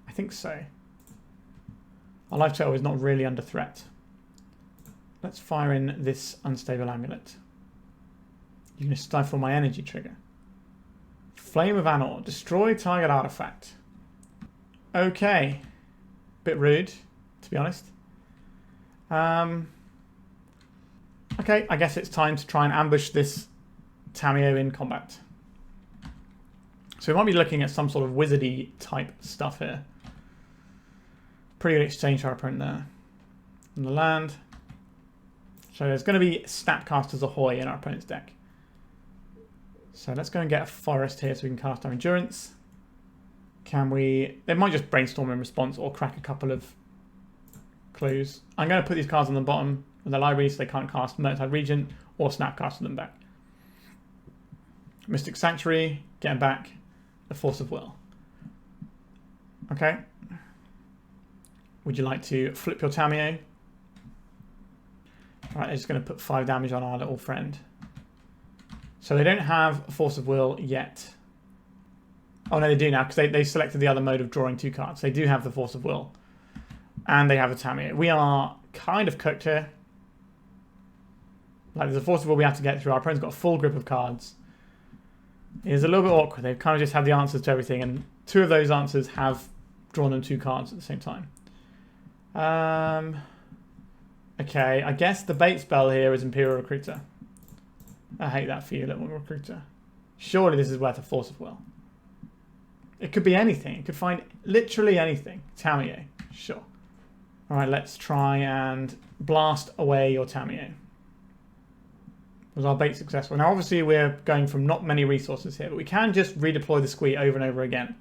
I think so. Our life total is not really under threat. Let's fire in this Unstable Amulet. You're going to stifle my energy trigger. Flame of Anor. Destroy target artifact. Okay. Bit rude, to be honest. Okay, I guess it's time to try and ambush this Tamiyo in combat. So we might be looking at some sort of wizardy type stuff here. Pretty good exchange for our opponent there. And the land. So there's going to be Snapcasters Ahoy in our opponent's deck. So let's go and get a forest here so we can cast our Endurance. Can we... They might just brainstorm in response or crack a couple of clues. I'm going to put these cards on the bottom of the library so they can't cast Murktide Regent or Snapcaster them back. Mystic Sanctuary, get them back. The Force of Will. Okay. Would you like to flip your Tamiyo? Alright, they're just going to put 5 damage on our little friend. So they don't have a Force of Will yet. Oh no, they do now, because they selected the other mode of drawing 2 cards. They do have the Force of Will. And they have a Tamiyo. We are kind of cooked here. Like, there's a Force of Will we have to get through. Our opponent's got a full grip of cards. It is a little bit awkward. They've kind of just had the answers to everything, and 2 of those answers have drawn them 2 cards at the same time. Okay, I guess the bait spell here is Imperial Recruiter. I hate that for you, little Recruiter. Surely this is worth a Force of Will. It could be anything. It could find literally anything. Tamiyo, sure. Alright, let's try and blast away your Tamiyo. Was our bait successful? Now obviously we're going from not many resources here, but we can just redeploy the Squee over and over again.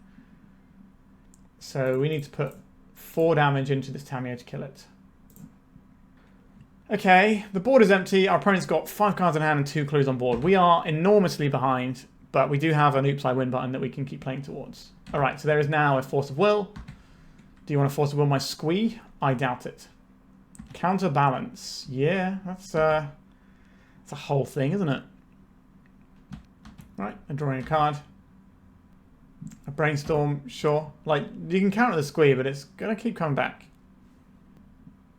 So we need to put 4 damage into this Tamiyo to kill it. Okay, the board is empty. Our opponent's got 5 cards in hand and 2 clues on board. We are enormously behind, but we do have an Oops I Win button that we can keep playing towards. Alright, so there is now a Force of Will. Do you want to Force of Will my Squee? I doubt it. Counterbalance. Yeah, that's a whole thing, isn't it? Right, I'm drawing a card. A Brainstorm, sure. Like, you can counter the Squee, but it's going to keep coming back.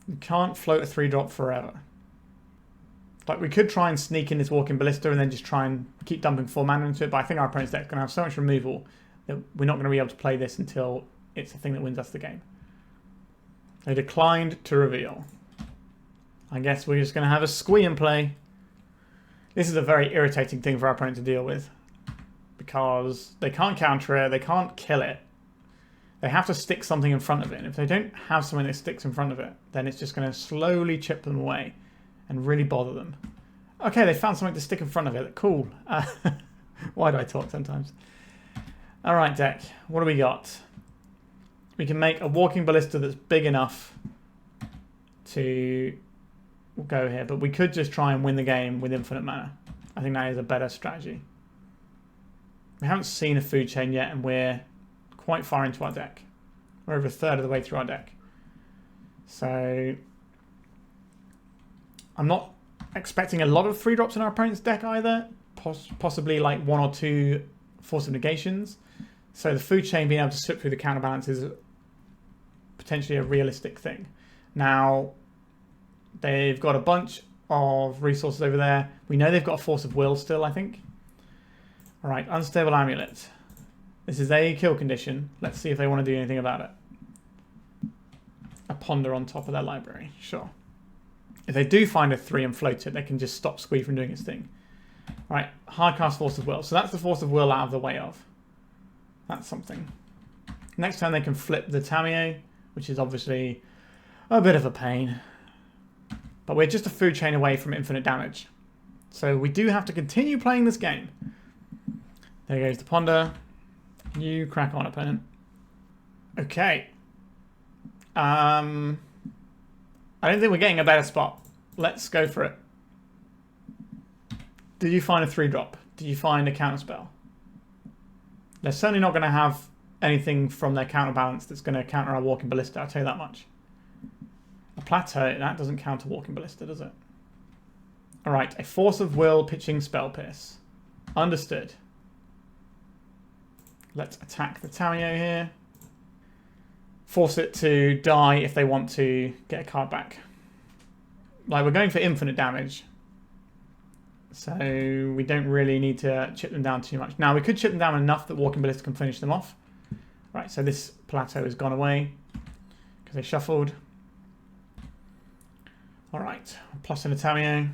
You can't float a 3-drop forever. Like, we could try and sneak in this Walking Ballista and then just try and keep dumping 4 mana into it, but I think our opponent's deck's going to have so much removal that we're not going to be able to play this until it's the thing that wins us the game. They declined to reveal. I guess we're just going to have a Squee in play. This is a very irritating thing for our opponent to deal with, because they can't counter it, they can't kill it. They have to stick something in front of it, and if they don't have something that sticks in front of it, then it's just going to slowly chip them away and really bother them. Okay, they found something to stick in front of it. Cool. Why do I talk sometimes? Alright, deck. What do we got? We can make a Walking Ballista that's big enough to go here, but we could just try and win the game with infinite mana. I think that is a better strategy. We haven't seen a food chain yet, and we're quite far into our deck. We're over a third of the way through our deck. So I'm not expecting a lot of 3-drops in our opponent's deck either. Possibly like 1 or 2 Force of Negations. So the food chain being able to slip through the counterbalance is potentially a realistic thing. Now, they've got a bunch of resources over there. We know they've got a Force of Will still, I think. Alright, Unstable Amulet. This is a kill condition. Let's see if they want to do anything about it. A Ponder on top of their library. Sure. If they do find a 3 and float it, they can just stop Squee from doing its thing. Alright, Hardcast Force of Will. So that's the Force of Will out of the way of. That's something. Next turn they can flip the Tamiyo, which is obviously a bit of a pain. But we're just a food chain away from infinite damage. So we do have to continue playing this game. There goes the Ponder. You crack on, opponent. Okay. I don't think we're getting a better spot. Let's go for it. Did you find a 3-drop? Did you find a counterspell? They're certainly not going to have anything from their counterbalance that's going to counter our Walking Ballista, I'll tell you that much. A Plateau, that doesn't counter Walking Ballista, does it? Alright, a Force of Will pitching Spell Pierce. Understood. Let's attack the Tamiyo here. Force it to die if they want to get a card back. Like, we're going for infinite damage. So we don't really need to chip them down too much. Now, we could chip them down enough that Walking Ballista can finish them off. Right, so this Plateau has gone away because they shuffled. Alright, plus in a Tamiyo.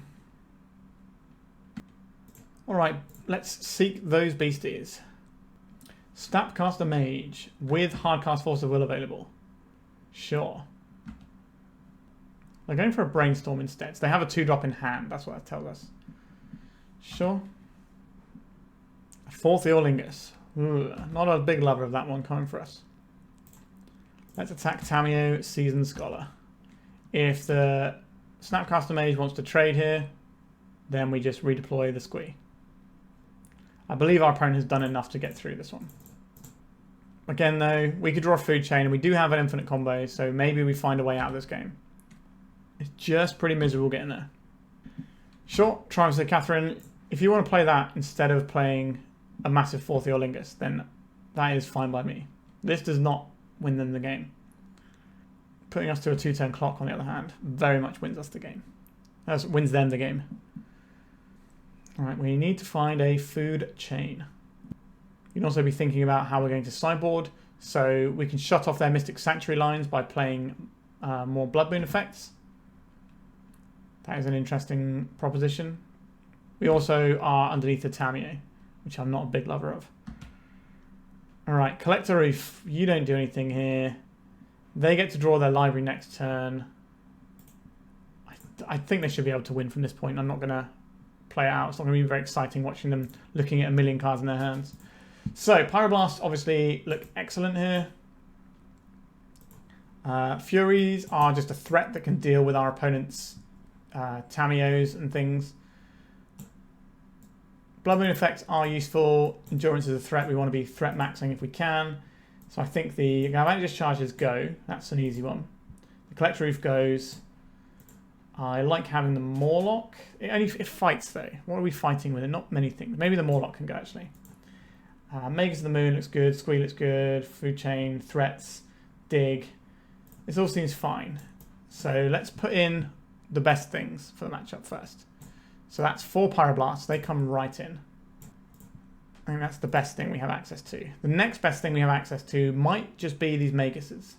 Alright, let's seek those beasties. Snapcaster Mage with Hardcast Force of Will available. Sure. They're going for a Brainstorm instead. So they have a 2-drop in hand. That's what that tells us. Sure. A 4th Eorlingus. Ooh, not a big lover of that one coming for us. Let's attack Tamiyo, Seasoned Scholar. If the Snapcaster Mage wants to trade here, then we just redeploy the Squee. I believe our opponent has done enough to get through this one. Again, though, we could draw a food chain, and we do have an infinite combo, so maybe we find a way out of this game. It's just pretty miserable getting there. Sure, Triumphs of Catherine. If you want to play that instead of playing a massive 4th Eorlingus, then that is fine by me. This does not win them the game. Putting us to a 2-turn clock, on the other hand, very much wins us the game. Wins them the game. Alright, we need to find a food chain. You can also be thinking about how we're going to sideboard, so we can shut off their Mystic Sanctuary lines by playing more Blood Moon effects. That is an interesting proposition. We also are underneath the Tamiyo, which I'm not a big lover of. Alright, Collector Ouphe, you don't do anything here. They get to draw their library next turn. I think they should be able to win from this point. I'm not going to play it out. It's not going to be very exciting watching them looking at a million cards in their hands. So, Pyroblast obviously look excellent here. Furies are just a threat that can deal with our opponent's Tamios and things. Blood Moon effects are useful. Endurance is a threat. We want to be threat maxing if we can. So I think the Galvanic Discharges go. That's an easy one. The Collector Ouphe goes. I like having the Mawloc. It fights though. What are we fighting with it? Not many things. Maybe the Mawloc can go actually. Magus of the Moon looks good. Squee looks good. Food Chain, threats, dig. This all seems fine. So let's put in the best things for the matchup first. So that's 4 Pyroblasts. They come right in. I think that's the best thing we have access to. The next best thing we have access to might just be these Maguses.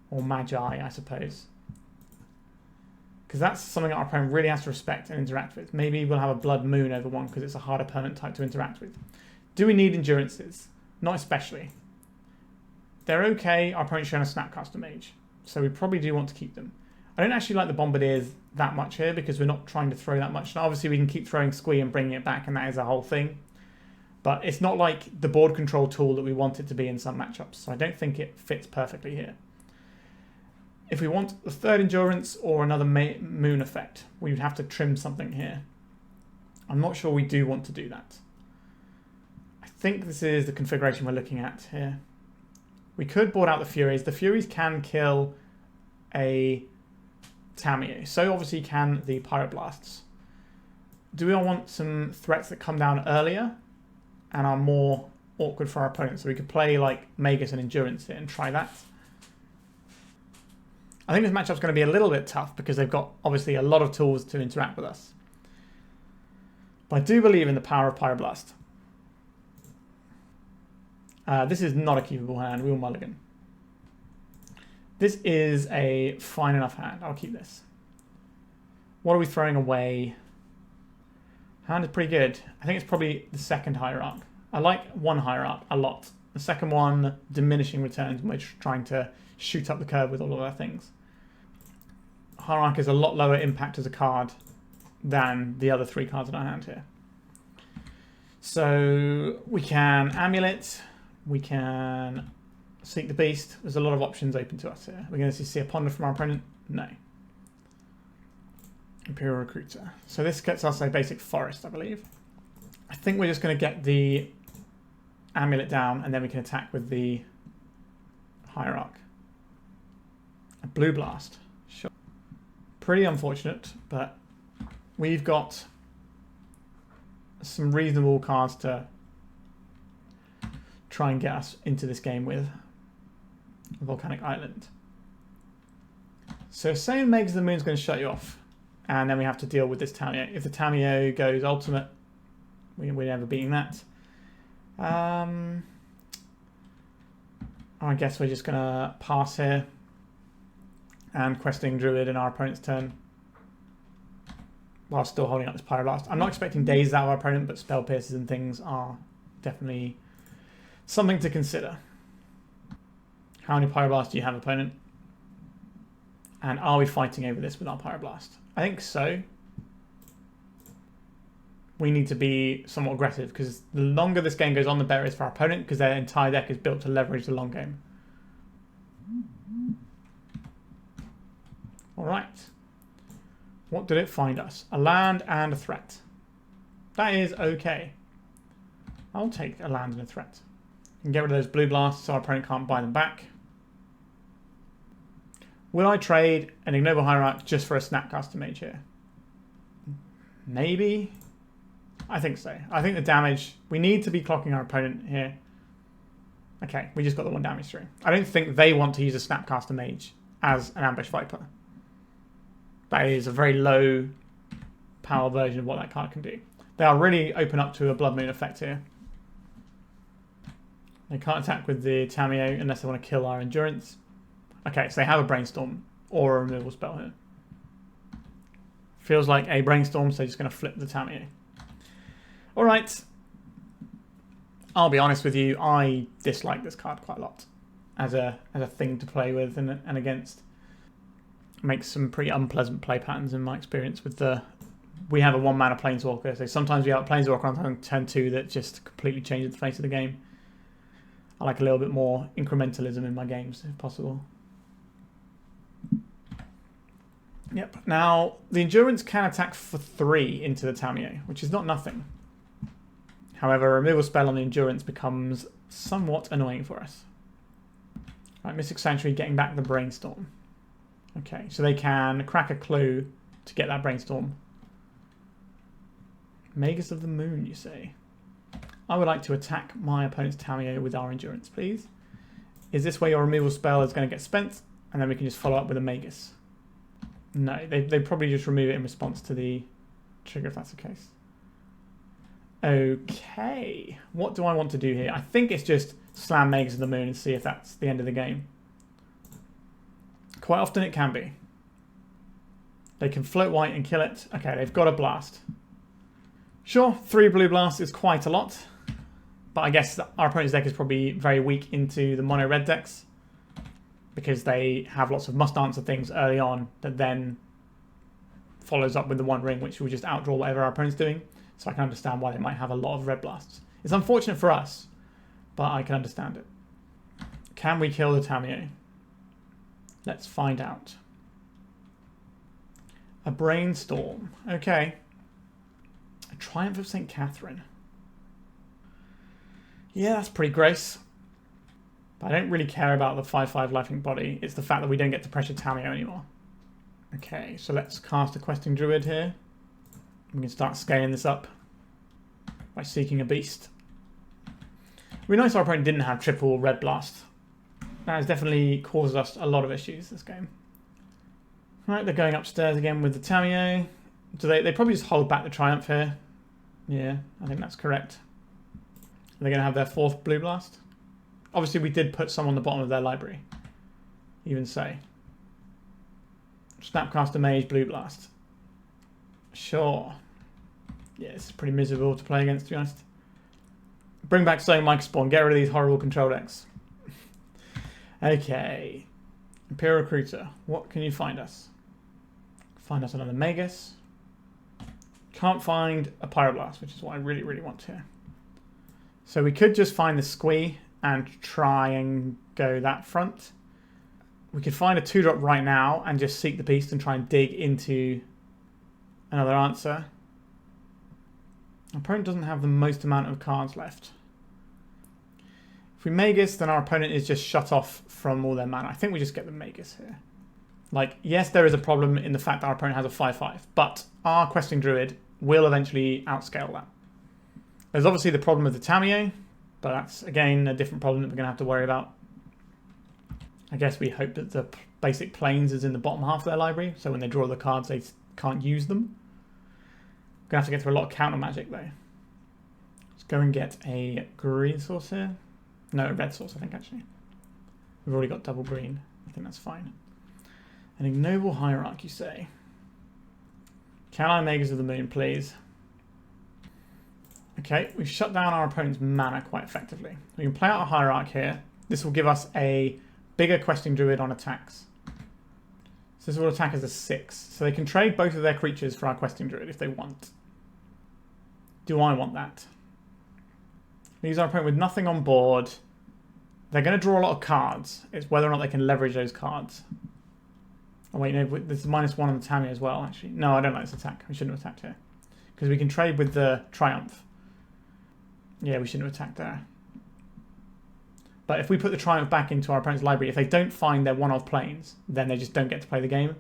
Or Magi, I suppose. Because that's something our opponent really has to respect and interact with. Maybe we'll have a Blood Moon over one because it's a harder permanent type to interact with. Do we need Endurances? Not especially. They're okay. Our opponent's showing a Snapcaster Mage. So we probably do want to keep them. I don't actually like the Bombardiers that much here because we're not trying to throw that much. Now, obviously, we can keep throwing Squee and bringing it back, and that is a whole thing. But it's not like the board control tool that we want it to be in some matchups. So I don't think it fits perfectly here. If we want a third Endurance or another Moon effect, we would have to trim something here. I'm not sure we do want to do that. I think this is the configuration we're looking at here. We could board out the Furies. The Furies can kill a Tamiyo. So obviously can the Pyroblasts. Do we all want some threats that come down earlier and are more awkward for our opponents? So we could play like Magus and Endurance here and try that. I think this matchup's going to be a little bit tough because they've got obviously a lot of tools to interact with us. But I do believe in the power of Pyroblast. This is not a keepable hand. We will mulligan. This is a fine enough hand. I'll keep this. What are we throwing away? Hand is pretty good. I think it's probably the second Hierarch. I like one Hierarch a lot. The second one, diminishing returns, when we're trying to shoot up the curve with all of our things. Hierarch is a lot lower impact as a card than the other 3 cards in our hand here. So we can Amulet. We can Seek the Beast. There's a lot of options open to us here. We're going to see a Ponder from our opponent? No. Imperial Recruiter. So this gets us a basic forest, I believe. I think we're just going to get the Amulet down and then we can attack with the Hierarch. A Blue Blast. Sure. Pretty unfortunate, but we've got some reasonable cards to try and get us into this game with. Volcanic Island. So saying Magus of the Moon is going to shut you off, and then we have to deal with this Tamiyo. If the Tamiyo goes ultimate, we're never beating that. I guess we're just going to pass here and Questing Druid in our opponent's turn while still holding up this Pyroblast. I'm not expecting dazes out of our opponent, but Spell Pierces and things are definitely something to consider. How many Pyroblasts do you have, opponent? And are we fighting over this with our Pyroblast? I think so. We need to be somewhat aggressive because the longer this game goes on, the better it is for our opponent because their entire deck is built to leverage the long game. Alright. What did it find us? A land and a threat. That is okay. I'll take a land and a threat. And get rid of those blue blasts so our opponent can't buy them back. Will I trade an Ignoble Hierarch just for a Snapcaster Mage here? Maybe. I think so. I think the damage... We need to be clocking our opponent here. Okay, we just got the 1 damage through. I don't think they want to use a Snapcaster Mage as an Ambush Viper. That is a very low power version of what that card can do. They are really open up to a Blood Moon effect here. They can't attack with the Tamiyo unless they want to kill our Endurance. Okay, so they have a Brainstorm or a removal spell here. Feels like a Brainstorm, so they're just going to flip the Tamiyo. Alright. I'll be honest with you, I dislike this card quite a lot as a thing to play with and against. Makes some pretty unpleasant play patterns in my experience with the we have a 1 mana Planeswalker, so sometimes we have a Planeswalker on turn 2 that just completely changes the face of the game. I like a little bit more incrementalism in my games, if possible. Yep. Now, the Endurance can attack for 3 into the Tamiyo, which is not nothing. However, a removal spell on the Endurance becomes somewhat annoying for us. Right, Mystic Sanctuary getting back the Brainstorm. Okay, so they can crack a clue to get that Brainstorm. Magus of the Moon, you say? I would like to attack my opponent's Tamiyo with our Endurance, please. Is this where your removal spell is going to get spent, and then we can just follow up with a Magus? No, they probably just remove it in response to the trigger if that's the case. Okay, what do I want to do here? I think it's just slam Magus of the Moon and see if that's the end of the game. Quite often it can be. They can float white and kill it. Okay, they've got a blast. Sure, 3 blue blasts is quite a lot, but I guess our opponent's deck is probably very weak into the mono red decks because they have lots of must answer things early on that then follows up with the 1 ring, which will just outdraw whatever our opponent's doing. So I can understand why they might have a lot of red blasts. It's unfortunate for us, but I can understand it. Can we kill the Tamiyo? Let's find out. A Brainstorm. Okay. A Triumph of St. Catherine. Yeah, that's pretty gross. But I don't really care about the 5/5 lifelink body. It's the fact that we don't get to pressure Tamiyo anymore. Okay, so let's cast a Questing Druid here. We can start scaling this up by seeking a beast. It'd be nice our opponent didn't have triple red blast. That has definitely caused us a lot of issues this game. Right, they're going upstairs again with the Tamiyo. Do they probably just hold back the Triumph here? Yeah, I think that's correct. Are they going to have their 4th blue blast? Obviously, we did put some on the bottom of their library. Even so. Snapcaster Mage, blue blast. Sure. Yeah, it's pretty miserable to play against, to be honest. Bring back Stone Micro Spawn. Get rid of these horrible control decks. Okay. Imperial Recruiter. What can you find us? Find us another Magus. Can't find a Pyroblast, which is what I really, really want here. So we could just find the Squee and try and go that front. We could find a 2-drop right now and just seek the beast and try and dig into another answer. Our opponent doesn't have the most amount of cards left. If we Magus, then our opponent is just shut off from all their mana. I think we just get the Magus here. Like, yes, there is a problem in the fact that our opponent has a 5/5, but our Questing Druid will eventually outscale that. There's obviously the problem with the Tamiyo, but that's, again, a different problem that we're going to have to worry about. I guess we hope that the basic planes is in the bottom half of their library, so when they draw the cards, they can't use them. We're going to have to get through a lot of counter magic, though. Let's go and get a green source here. No, a red source, I think, actually. We've already got double green. I think that's fine. An Ignoble Hierarch, you say? Can I Magus of the Moon, please? Okay, we've shut down our opponent's mana quite effectively. We can play out a Hierarch here. This will give us a bigger Questing Druid on attacks. So this will attack as a 6. So they can trade both of their creatures for our Questing Druid if they want. Do I want that? Leaves our opponent with nothing on board. They're going to draw a lot of cards. It's whether or not they can leverage those cards. Oh wait, no, this is -1 on the Tamiyo as well, actually. No, I don't like this attack. We shouldn't have attacked here. Because we can trade with the Triumph. Yeah, we shouldn't have attacked there. But if we put the Triumph back into our opponent's library, if they don't find their one-off planes, then they just don't get to play the game.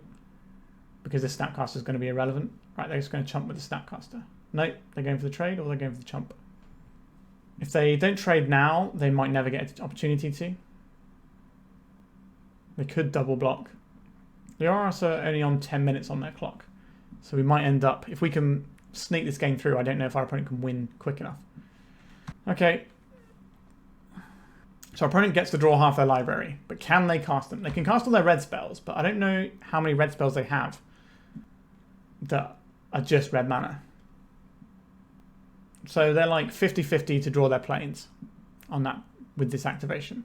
Because the Snapcaster is going to be irrelevant. Right, they're just going to chump with the Snapcaster. No, they're going for the trade or they're going for the chump. If they don't trade now, they might never get an opportunity to. They could double block. They are also only on 10 minutes on their clock. So we might end up, if we can sneak this game through, I don't know if our opponent can win quick enough. Okay. So our opponent gets to draw half their library, but can they cast them? They can cast all their red spells, but I don't know how many red spells they have that are just red mana. So they're like 50-50 to draw their planes on that with this activation.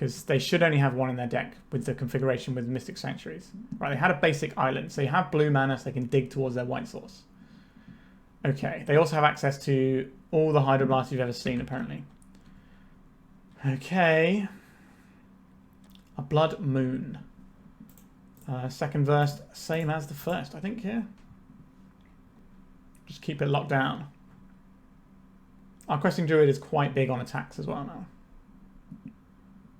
because they should only have one in their deck with the configuration with Mystic Sanctuaries. Right, they had a basic island, so you have blue mana so they can dig towards their white source. Okay, they also have access to all the Hydroblasts you've ever seen, apparently. Okay. A Blood Moon. Second verse, same as the first, I think, here. Just keep it locked down. Our Questing Druid is quite big on attacks as well now.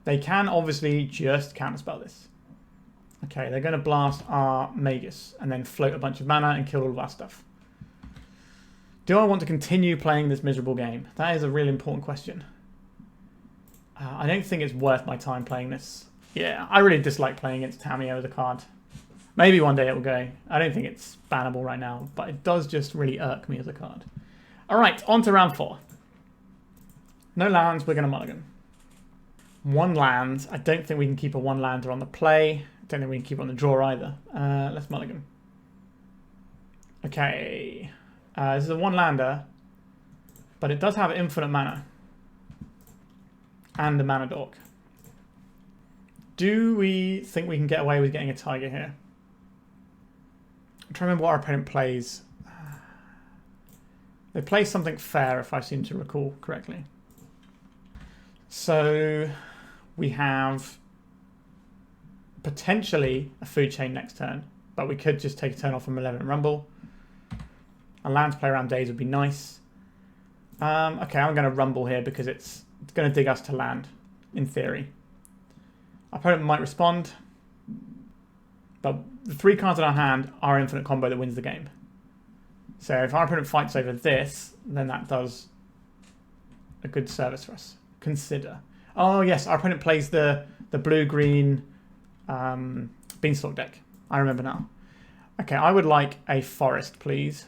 They can obviously just counterspell this. Okay, they're going to blast our Magus and then float a bunch of mana and kill all of our stuff. Do I want to continue playing this miserable game? That is a really important question. I don't think it's worth my time playing this. Yeah, I really dislike playing against Tamiyo as a card. Maybe one day it will go. I don't think it's bannable right now, but it does just really irk me as a card. Alright, on to round 4. No lands, we're going to mulligan. 1 land. I don't think we can keep a 1-lander on the play. I don't think we can keep it on the draw either. Let's mulligan. Okay. This is a 1-lander, but it does have infinite mana. And a mana dork. Do we think we can get away with getting a Taiga here? I'm trying to remember what our opponent plays. They play something fair, if I seem to recall correctly. So we have potentially a Food Chain next turn, but we could just take a turn off from Malevolent Rumble. A land to play around days would be nice. Okay, I'm going to Rumble here because it's going to dig us to land, in theory. Our opponent might respond, but the 3 cards in our hand are infinite combo that wins the game. So if our opponent fights over this, then that does a good service for us. Consider. Oh yes, our opponent plays the blue-green Beanstalk deck. I remember now. Okay, I would like a forest, please.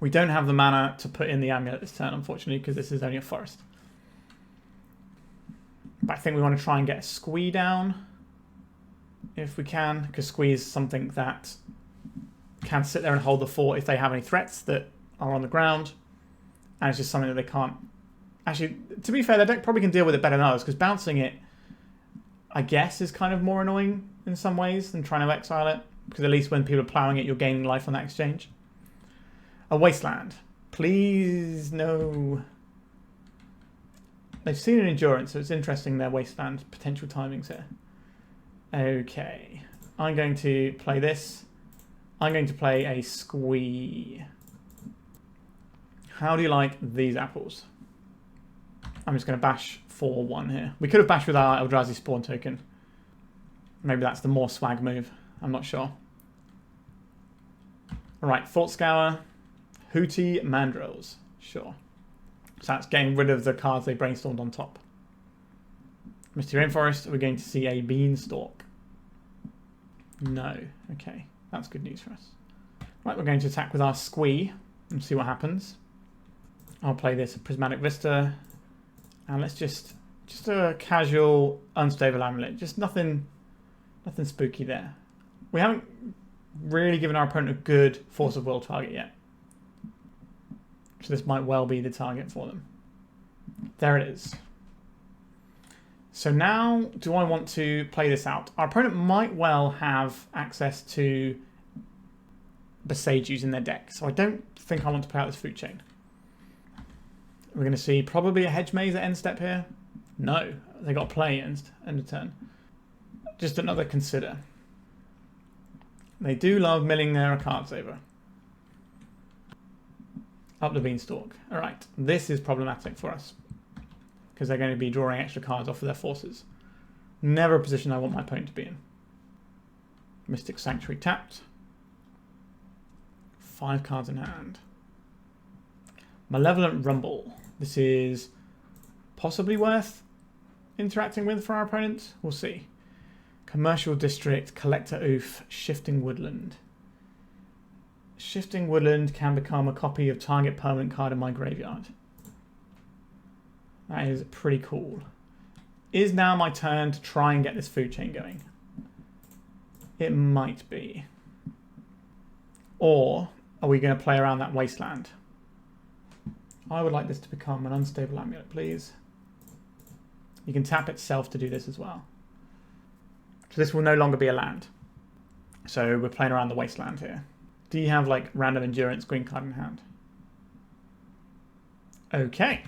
We don't have the mana to put in the amulet this turn, unfortunately, because this is only a forest. But I think we want to try and get a Squee down, if we can, because Squee is something that can sit there and hold the fort if they have any threats that are on the ground. And it's just something that they can't... Actually, to be fair, their deck probably can deal with it better than others, because bouncing it, I guess, is kind of more annoying in some ways than trying to exile it, because at least when people are ploughing it, you're gaining life on that exchange. A Wasteland. Please, no. They've seen an Endurance, so it's interesting their Wasteland potential timings here. Okay. I'm going to play this. I'm going to play a Squee. How do you like these apples? I'm just going to bash for 1 here. We could have bashed with our Eldrazi Spawn token. Maybe that's the more swag move. I'm not sure. Alright, Thought Scour. Hooty Mandrills. Sure. So that's getting rid of the cards they brainstormed on top. Misty Rainforest, we're going to see a Beanstalk. No. Okay, that's good news for us. Right, we're going to attack with our Squee and see what happens. I'll play this Prismatic Vista. And let's just a casual Unstable Amulet. Just nothing spooky there. We haven't really given our opponent a good Force of Will target yet. So this might well be the target for them. There it is. So now, do I want to play this out? Our opponent might well have access to Besagers in their deck. So I don't think I want to play out this Food Chain. We're going to see probably a Hedge Maze at end step here. No, they got play end of turn. Just another consider. They do love milling their cards over. Up the Beanstalk. Alright, this is problematic for us. Because they're going to be drawing extra cards off of their forces. Never a position I want my opponent to be in. Mystic Sanctuary tapped. 5 cards in hand. Malevolent Rumble. This is possibly worth interacting with for our opponent. We'll see. Commercial District, Collector Ouphe, Shifting Woodland. Shifting Woodland can become a copy of target permanent card in my graveyard. That is pretty cool. Is now my turn to try and get this Food Chain going? It might be. Or are we going to play around that Wasteland? I would like this to become an Unstable Amulet, please. You can tap itself to do this as well. So this will no longer be a land. So we're playing around the wasteland here. Do you have like random endurance green card in hand? Okay.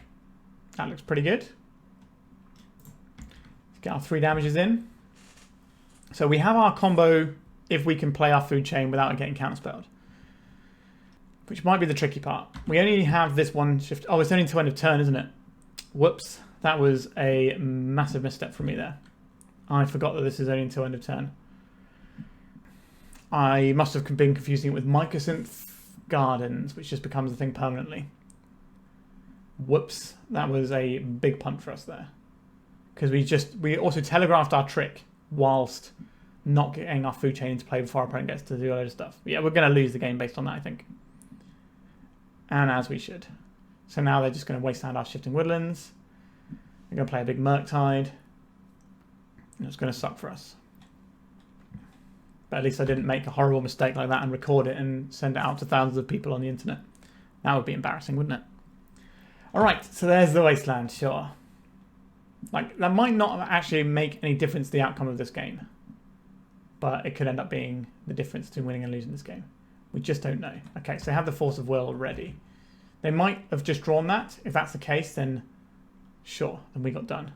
That looks pretty good. Let's get our 3 damages in. So we have our combo if we can play our food chain without getting counterspelled. Which might be the tricky part. We only have this one shift. Oh, it's only to end of turn, isn't it? Whoops. That was a massive misstep from me there. I forgot that this is only until end of turn. I must have been confusing it with Mycosynth Gardens, which just becomes a thing permanently. Whoops. That was a big punt for us there. Because we also telegraphed our trick whilst not getting our food chain into play before our opponent gets to do a load of stuff. Yeah, we're going to lose the game based on that, I think. And as we should. So now they're just going to wasteland our Shifting Woodlands. They're going to play a big Murktide. And it's going to suck for us. But at least I didn't make a horrible mistake like that and record it and send it out to thousands of people on the internet. That would be embarrassing, wouldn't it? Alright, so there's the wasteland, sure. Like, that might not actually make any difference to the outcome of this game. But it could end up being the difference between winning and losing this game. We just don't know. Okay, so they have the Force of Will already. They might have just drawn that. If that's the case, then sure, then we got done.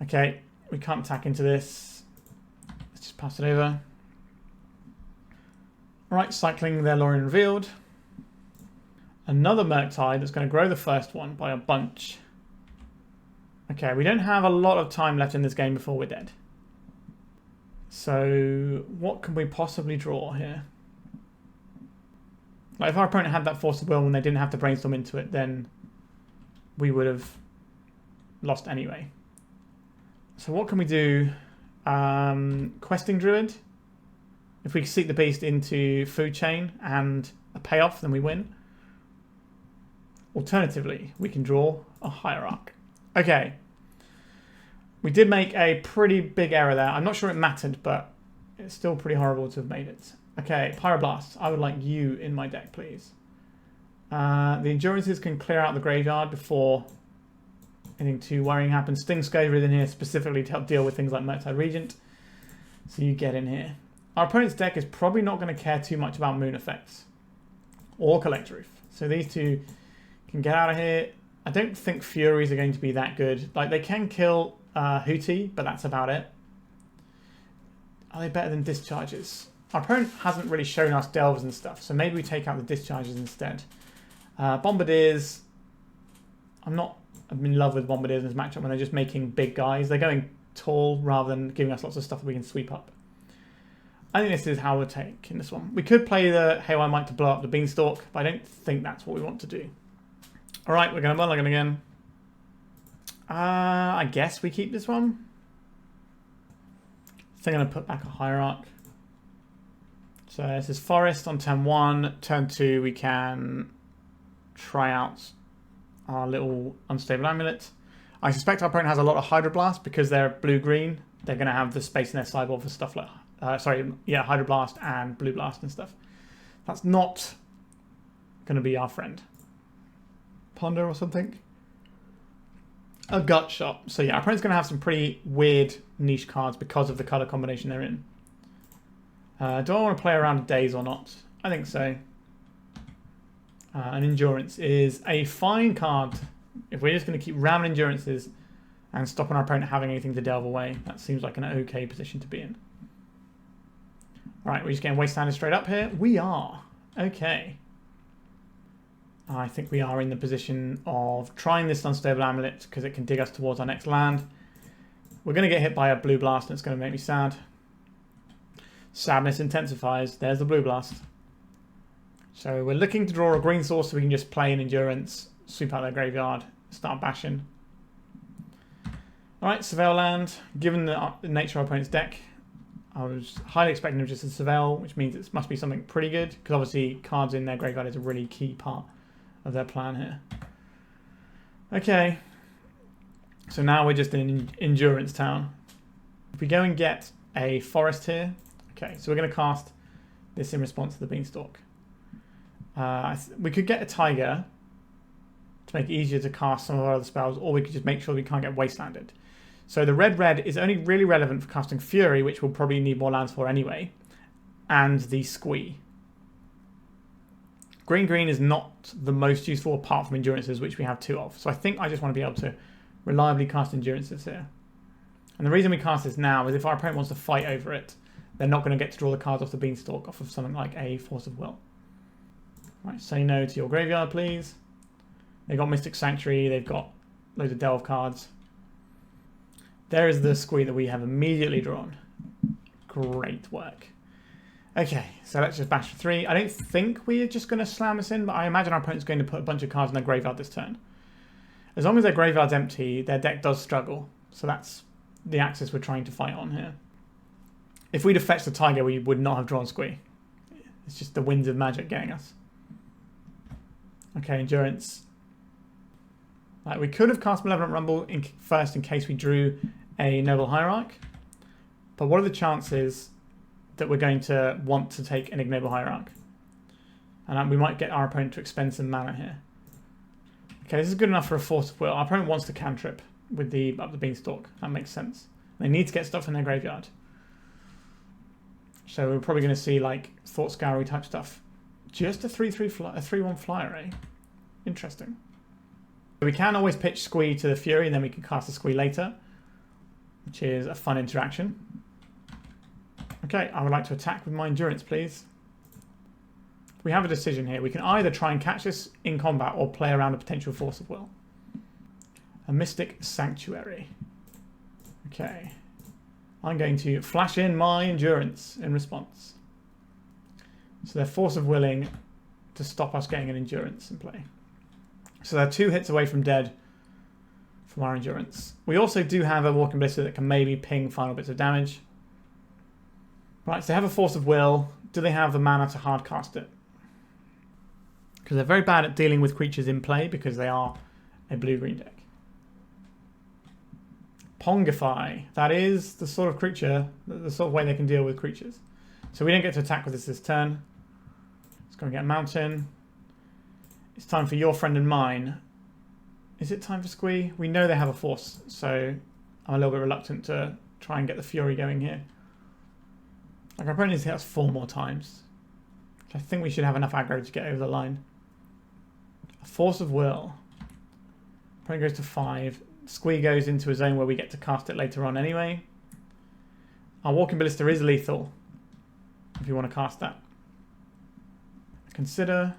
Okay, we can't attack into this. Let's just pass it over. Alright, cycling their Lorien Revealed. Another Murktide that's going to grow the first one by a bunch. Okay, we don't have a lot of time left in this game before we're dead. So, what can we possibly draw here? Like, if our opponent had that Force of Will and they didn't have to brainstorm into it, then we would have lost anyway. So what can we do? Questing Druid. If we seek the beast into food chain and a payoff, then we win. Alternatively, we can draw a Hierarch. Okay. We did make a pretty big error there. I'm not sure it mattered, but it's still pretty horrible to have made it. Okay, Pyroblast. I would like you in my deck, please. The Endurances can clear out the graveyard before anything too worrying happens. Stingscourger is in here specifically to help deal with things like Murktide Regent. So you get in here. Our opponent's deck is probably not going to care too much about moon effects. Or Collector Ouphe. So these two can get out of here. I don't think Furies are going to be that good. Like, they can kill Hootie, but that's about it. Are they better than Discharges? Our opponent hasn't really shown us Delves and stuff, so maybe we take out the Discharges instead. Bombardiers. I'm in love with Bombardiers in this matchup when they're just making big guys. They're going tall rather than giving us lots of stuff that we can sweep up. I think this is how we'll take in this one. We could play the Haywire Mite to blow up the Beanstalk, but I don't think that's what we want to do. Alright, we're going to mulligan again. I guess we keep this one. I think I'm going to put back a Hierarch. So this is Forest on turn 1. Turn 2 we can try out our little Unstable Amulet. I suspect our opponent has a lot of Hydroblast because they're blue-green. They're going to have the space in their sideboard for stuff like... Hydroblast and Blue Blast and stuff. That's not going to be our friend. Ponder or something? A Gut Shot. So yeah, our opponent's going to have some pretty weird niche cards because of the colour combination they're in. Do I want to play around Days or not? I think so. And Endurance is a fine card. If we're just going to keep ramming Endurances and stopping our opponent having anything to delve away, that seems like an okay position to be in. Alright, we're just getting wastelanded straight up here. We are. Okay. I think we are in the position of trying this Unstable Amulet because it can dig us towards our next land. We're going to get hit by a Blue Blast and it's going to make me sad. Sadness intensifies. There's the Blue Blast. So we're looking to draw a green source so we can just play in Endurance, sweep out their graveyard, start bashing. Alright, Surveil land. Given the nature of our opponent's deck, I was highly expecting just a Surveil, which means it must be something pretty good, because obviously cards in their graveyard is a really key part of their plan here. Okay. So now we're just in Endurance Town. If we go and get a Forest here, okay, so we're going to cast this in response to the Beanstalk. We could get a Taiga to make it easier to cast some of our other spells, or we could just make sure we can't get wastelanded. So the red is only really relevant for casting Fury, which we'll probably need more lands for anyway, and the Squee. Green is not the most useful apart from Endurances, which we have 2 of. So I think I just want to be able to reliably cast Endurances here. And the reason we cast this now is if our opponent wants to fight over it, they're not going to get to draw the cards off the Beanstalk off of something like a Force of Will. Right, say no to your graveyard, please. They've got Mystic Sanctuary, they've got loads of Delve cards. There is the Squee that we have immediately drawn. Great work. Okay, so let's just bash for 3. I don't think we're just going to slam this in, but I imagine our opponent's going to put a bunch of cards in their graveyard this turn. As long as their graveyard's empty, their deck does struggle. So that's the axis we're trying to fight on here. If we'd have fetched the Taiga, we would not have drawn Squee. It's just the winds of magic getting us. Okay, Endurance. Right, we could have cast Malevolent Rumble first in case we drew a Ignoble Hierarch. But what are the chances that we're going to want to take an Ignoble Hierarch? And we might get our opponent to expend some mana here. Okay, this is good enough for a Force of Will. Our opponent wants to cantrip with the up the Beanstalk. That makes sense. They need to get stuff in their graveyard. So we're probably going to see like Thought Scoury type stuff. Just a 3/1 flyer, eh? Interesting. We can always pitch Squee to the Fury and then we can cast the Squee later, which is a fun interaction. Okay, I would like to attack with my Endurance, please. We have a decision here. We can either try and catch this in combat or play around a potential Force of Will. A Mystic Sanctuary. Okay. I'm going to flash in my Endurance in response. So they're Force of Willing to stop us getting an Endurance in play. So they're 2 hits away from dead from our Endurance. We also do have a Walking Ballista that can maybe ping final bits of damage. Right, so they have a Force of Will. Do they have the mana to hardcast it? Because they're very bad at dealing with creatures in play because they are a blue-green deck. Pongify. That is the sort of creature, the sort of way they can deal with creatures. So we don't get to attack with this turn. Let's go and get a mountain. It's time for your friend and mine. Is it time for Squee? We know they have a Force, so I'm a little bit reluctant to try and get the Fury going here. Like, our opponent needs to hit us 4 more times. I think we should have enough aggro to get over the line. A Force of Will. Opponent goes to 5. Squee goes into a zone where we get to cast it later on anyway. Our Walking Ballista is lethal, if you want to cast that. Consider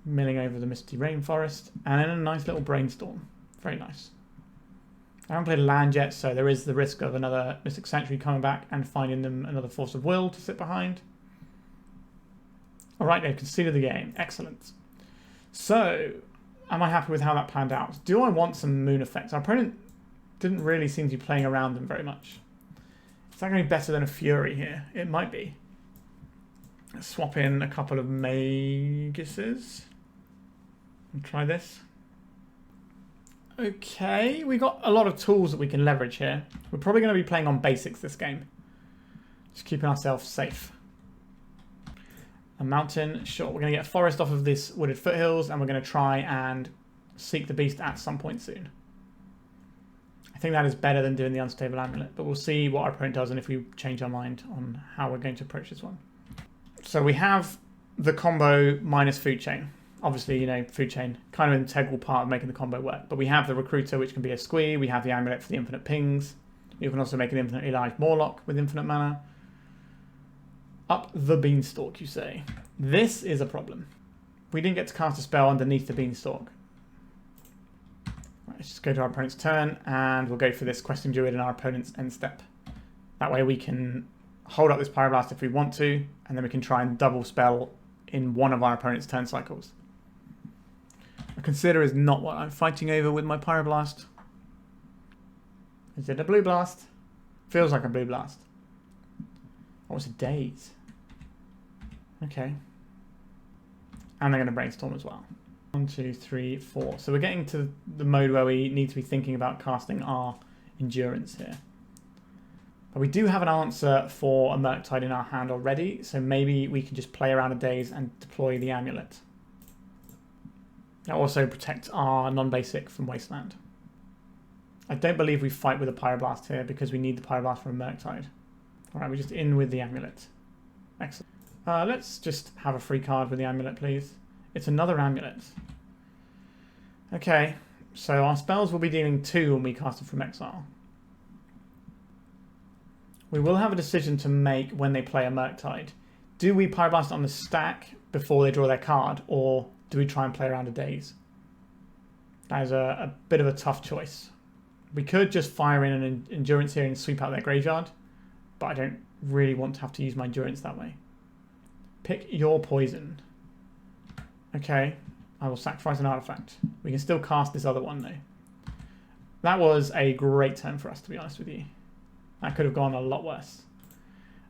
milling over the Misty Rainforest, and then a nice little Brainstorm. Very nice. I haven't played land yet, so there is the risk of another Mystic Sanctuary coming back and finding them another Force of Will to sit behind. Alright, they've conceded the game. Excellent. So, am I happy with how that planned out? Do I want some moon effects? Our opponent didn't really seem to be playing around them very much. Is that going to be better than a Fury here? It might be. Let's swap in a couple of Maguses and try this. Okay, we got a lot of tools that we can leverage here. We're probably going to be playing on basics this game. Just keeping ourselves safe. A mountain, sure. We're going to get a forest off of this Wooded Foothills, and we're going to try and seek the beast at some point soon. I think that is better than doing the Unstable Amulet, but we'll see what our opponent does and if we change our mind on how we're going to approach this one. So we have the combo minus Food Chain. Obviously, you know, Food Chain, kind of an integral part of making the combo work. But we have the Recruiter, which can be a Squee. We have the Amulet for the infinite pings. You can also make an infinitely large Mawloc with infinite mana. Up the Beanstalk, you say. This is a problem. We didn't get to cast a spell underneath the Beanstalk. Right, let's just go to our opponent's turn, and we'll go for this Questing Druid in our opponent's end step. That way we can hold up this Pyroblast if we want to, and then we can try and double spell in one of our opponent's turn cycles. A Consider is not what I'm fighting over with my Pyroblast. Is it a Blue Blast? Feels like a Blue Blast. Oh, it's a Daze. Okay. And they're going to Brainstorm as well. 1, 2, 3, 4. So we're getting to the mode where we need to be thinking about casting our Endurance here. But we do have an answer for a Murktide in our hand already, so maybe we can just play around a Daze and deploy the Amulet. That also protects our non-basic from Wasteland. I don't believe we fight with a Pyroblast here because we need the Pyroblast from Murktide. Alright, we're just in with the Amulet. Excellent. Let's just have a free card with the Amulet, please. It's another Amulet. Okay, so our spells will be dealing 2 when we cast it from exile. We will have a decision to make when they play a Murktide. Do we Pyroblast on the stack before they draw their card, or do we try and play around a daze? That is a bit of a tough choice. We could just fire in an Endurance here and sweep out their graveyard, but I don't really want to have to use my Endurance that way. Pick your poison. Okay, I will sacrifice an artifact. We can still cast this other one though. That was a great turn for us, to be honest with you. That could have gone a lot worse.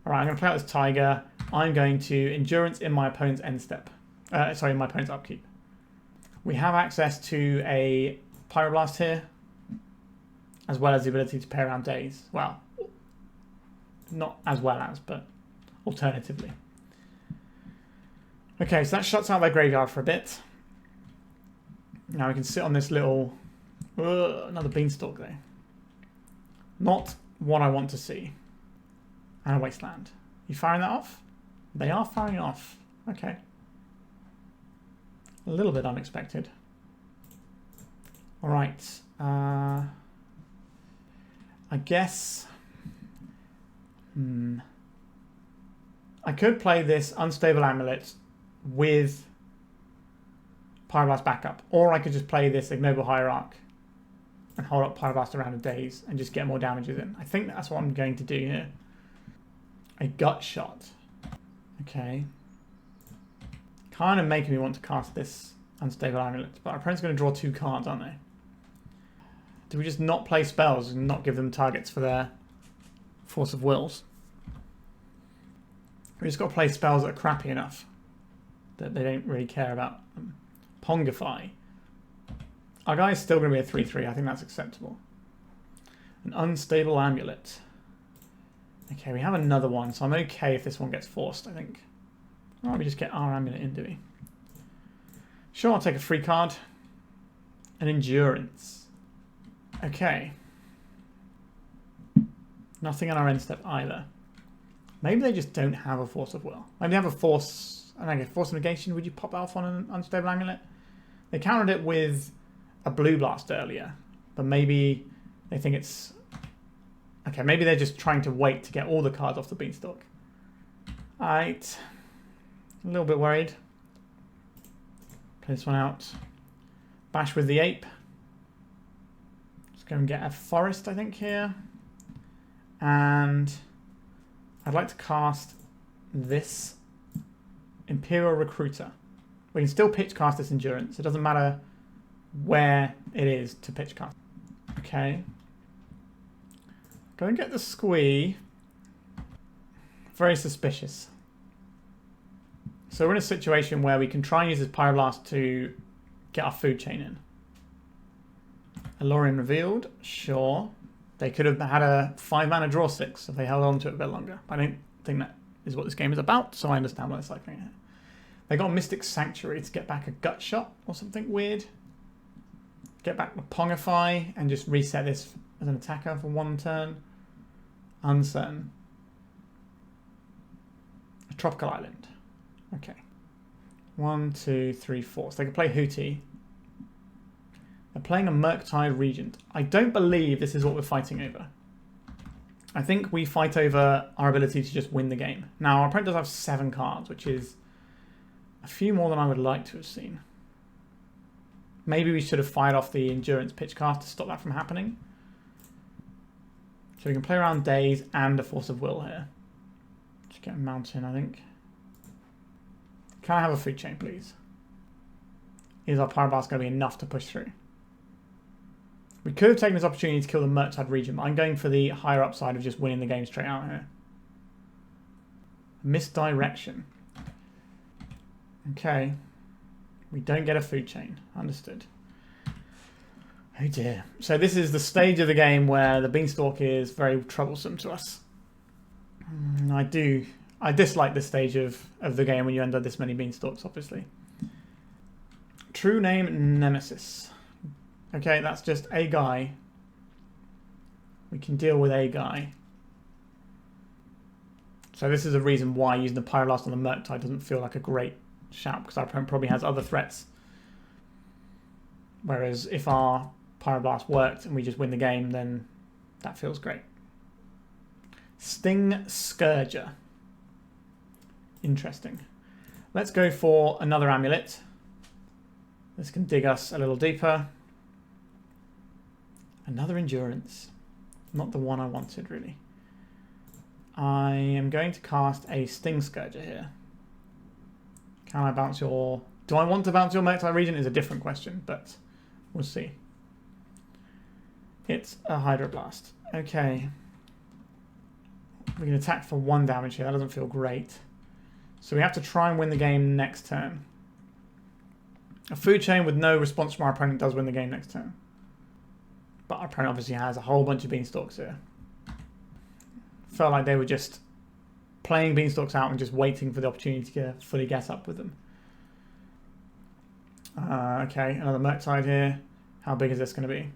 Alright, I'm going to play out this Taiga. I'm going to Endurance in my opponent's end step. Sorry, in my opponent's upkeep. We have access to a Pyroblast here, as well as the ability to play around days. Well, not as well as, but alternatively. Okay, so that shuts out their graveyard for a bit. Now we can sit on this little... another Beanstalk there. Not what I want to see. And a Wasteland. You firing that off? They are firing off. Okay. A little bit unexpected. Alright. I guess... I could play this Unstable Amulet with Pyroblast backup. Or I could just play this Ignoble Hierarch and hold up Pyroblast around a daze and just get more damages in. I think that's what I'm going to do here. A gut shot. Okay. Kind of making me want to cast this Unstable Amulet, but our opponent's going to draw 2 cards, aren't they? Do we just not play spells and not give them targets for their Force of Wills? We just got to play spells that are crappy enough that they don't really care about them. Pongify. Our guy's still going to be a 3-3. I think that's acceptable. An Unstable Amulet. Okay, we have another one, so I'm okay if this one gets forced, I think. Alright, we just get our Amulet in, do we? Sure, I'll take a free card. An Endurance. Okay. Nothing in our end step either. Maybe they just don't have a Force of Will. Maybe they have a Force... I don't know, Force of Negation. Would you pop that off on an Unstable Amulet? They countered it with a Blue Blast earlier, but maybe they think it's... Okay, maybe they're just trying to wait to get all the cards off the Beanstalk. Alright. A little bit worried. Play this one out. Bash with the Ape. Let's go and get a Forest, I think, here. And I'd like to cast this Imperial Recruiter. We can still pitch cast this Endurance. It doesn't matter where it is to pitch cast. Okay. Go and get the Squee. Very suspicious. So we're in a situation where we can try and use this Pyroblast to get our food chain in. Alorian Revealed, sure. They could have had a 5-mana draw 6 if they held on to it a bit longer. I don't think that is what this game is about, so I understand why they're cycling it. They got Mystic Sanctuary to get back a gut shot or something weird. Get back the Pongify and just reset this as an attacker for 1 turn. Uncertain. A Tropical Island. Okay. 1, 2, 3, 4. So they can play Hootie. They're playing a Murktide Regent. I don't believe this is what we're fighting over. I think we fight over our ability to just win the game. Now, our opponent does have 7 cards, which is a few more than I would like to have seen. Maybe we should have fired off the Endurance pitch cast to stop that from happening. So we can play around Daze and a Force of Will here. Just get a Mountain, I think. Can I have a Food Chain, please? Is our Pyroblast going to be enough to push through? We could have taken this opportunity to kill the Murktide Regent, but I'm going for the higher upside of just winning the game straight out here. Misdirection. Okay. We don't get a Food Chain. Understood. Oh dear. So this is the stage of the game where the Beanstalk is very troublesome to us. I dislike this stage of the game when you end up this many Beanstalks, obviously. True name Nemesis. Okay, that's just a guy. We can deal with a guy. So this is a reason why using the Pyroblast on the Murktide doesn't feel like a great shout, because our opponent probably has other threats. Whereas if our Pyroblast worked and we just win the game, then that feels great. Stingscourger. Interesting. Let's go for another amulet. This can dig us a little deeper. Another endurance. Not the one I wanted, really. I am going to cast a Stingscourger here. Can I bounce your... Do I want to bounce your Murktide Regent is a different question, but we'll see. It's a Hydroblast. Okay. We can attack for 1 damage here. That doesn't feel great. So we have to try and win the game next turn. A food chain with no response from our opponent does win the game next turn. But our opponent obviously has a whole bunch of Beanstalks here. Felt like they were just playing Beanstalks out and just waiting for the opportunity to fully get up with them. Okay, another Murktide here. How big is this going to be?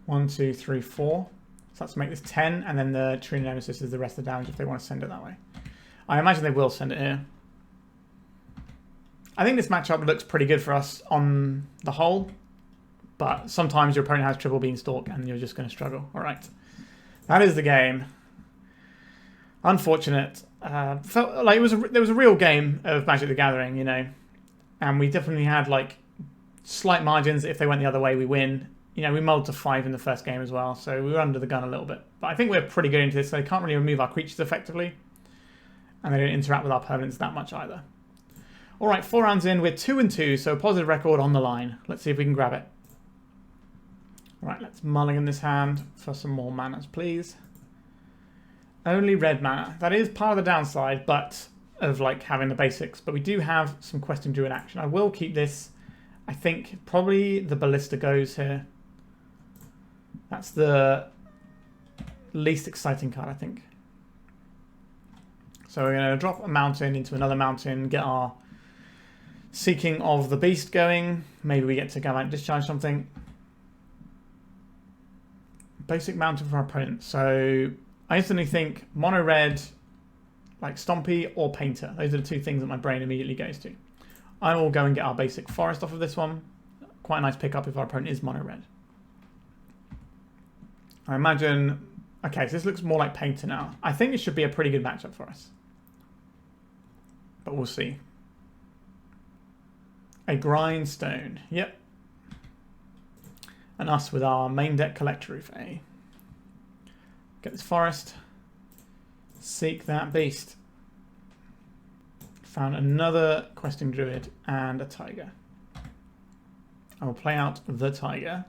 1, 2, 3, 4. So let's make this 10, and then the True Nemesis is the rest of the damage if they want to send it that way. I imagine they will send it here. I think this matchup looks pretty good for us on the whole, but sometimes your opponent has triple Beanstalk and you're just going to struggle. All right, that is the game. Unfortunate. Felt like there was a real game of Magic the Gathering, you know, and we definitely had like slight margins. If they went the other way, we win. You know, we mulled to 5 in the first game as well, so we were under the gun a little bit. But I think we're pretty good into this, so they can't really remove our creatures effectively, and they don't interact with our permanents that much either. All right, 4 rounds in, we're 2-2, so a positive record on the line. Let's see if we can grab it. All right, let's mulligan this hand for some more manas, please. Only red mana. That is part of the downside, but of like having the basics. But we do have some Questing Druid action. I will keep this. I think probably the Ballista goes here. That's the least exciting card, I think. So we're going to drop a mountain into another mountain, get our Seeking of the Beast going. Maybe we get to Galvanic Discharge something. Basic mountain for our opponent. So I instantly think mono red, like Stompy or Painter. Those are the 2 things that my brain immediately goes to. I will go and get our basic forest off of this one. Quite a nice pickup if our opponent is mono red. I imagine... Okay, so this looks more like Painter now. I think it should be a pretty good matchup for us. But we'll see. A Grindstone. Yep. And us with our main deck Collector Ouphe. Get this forest. Seek that beast. Found another Questing Druid and a Taiga. I will play out the Taiga.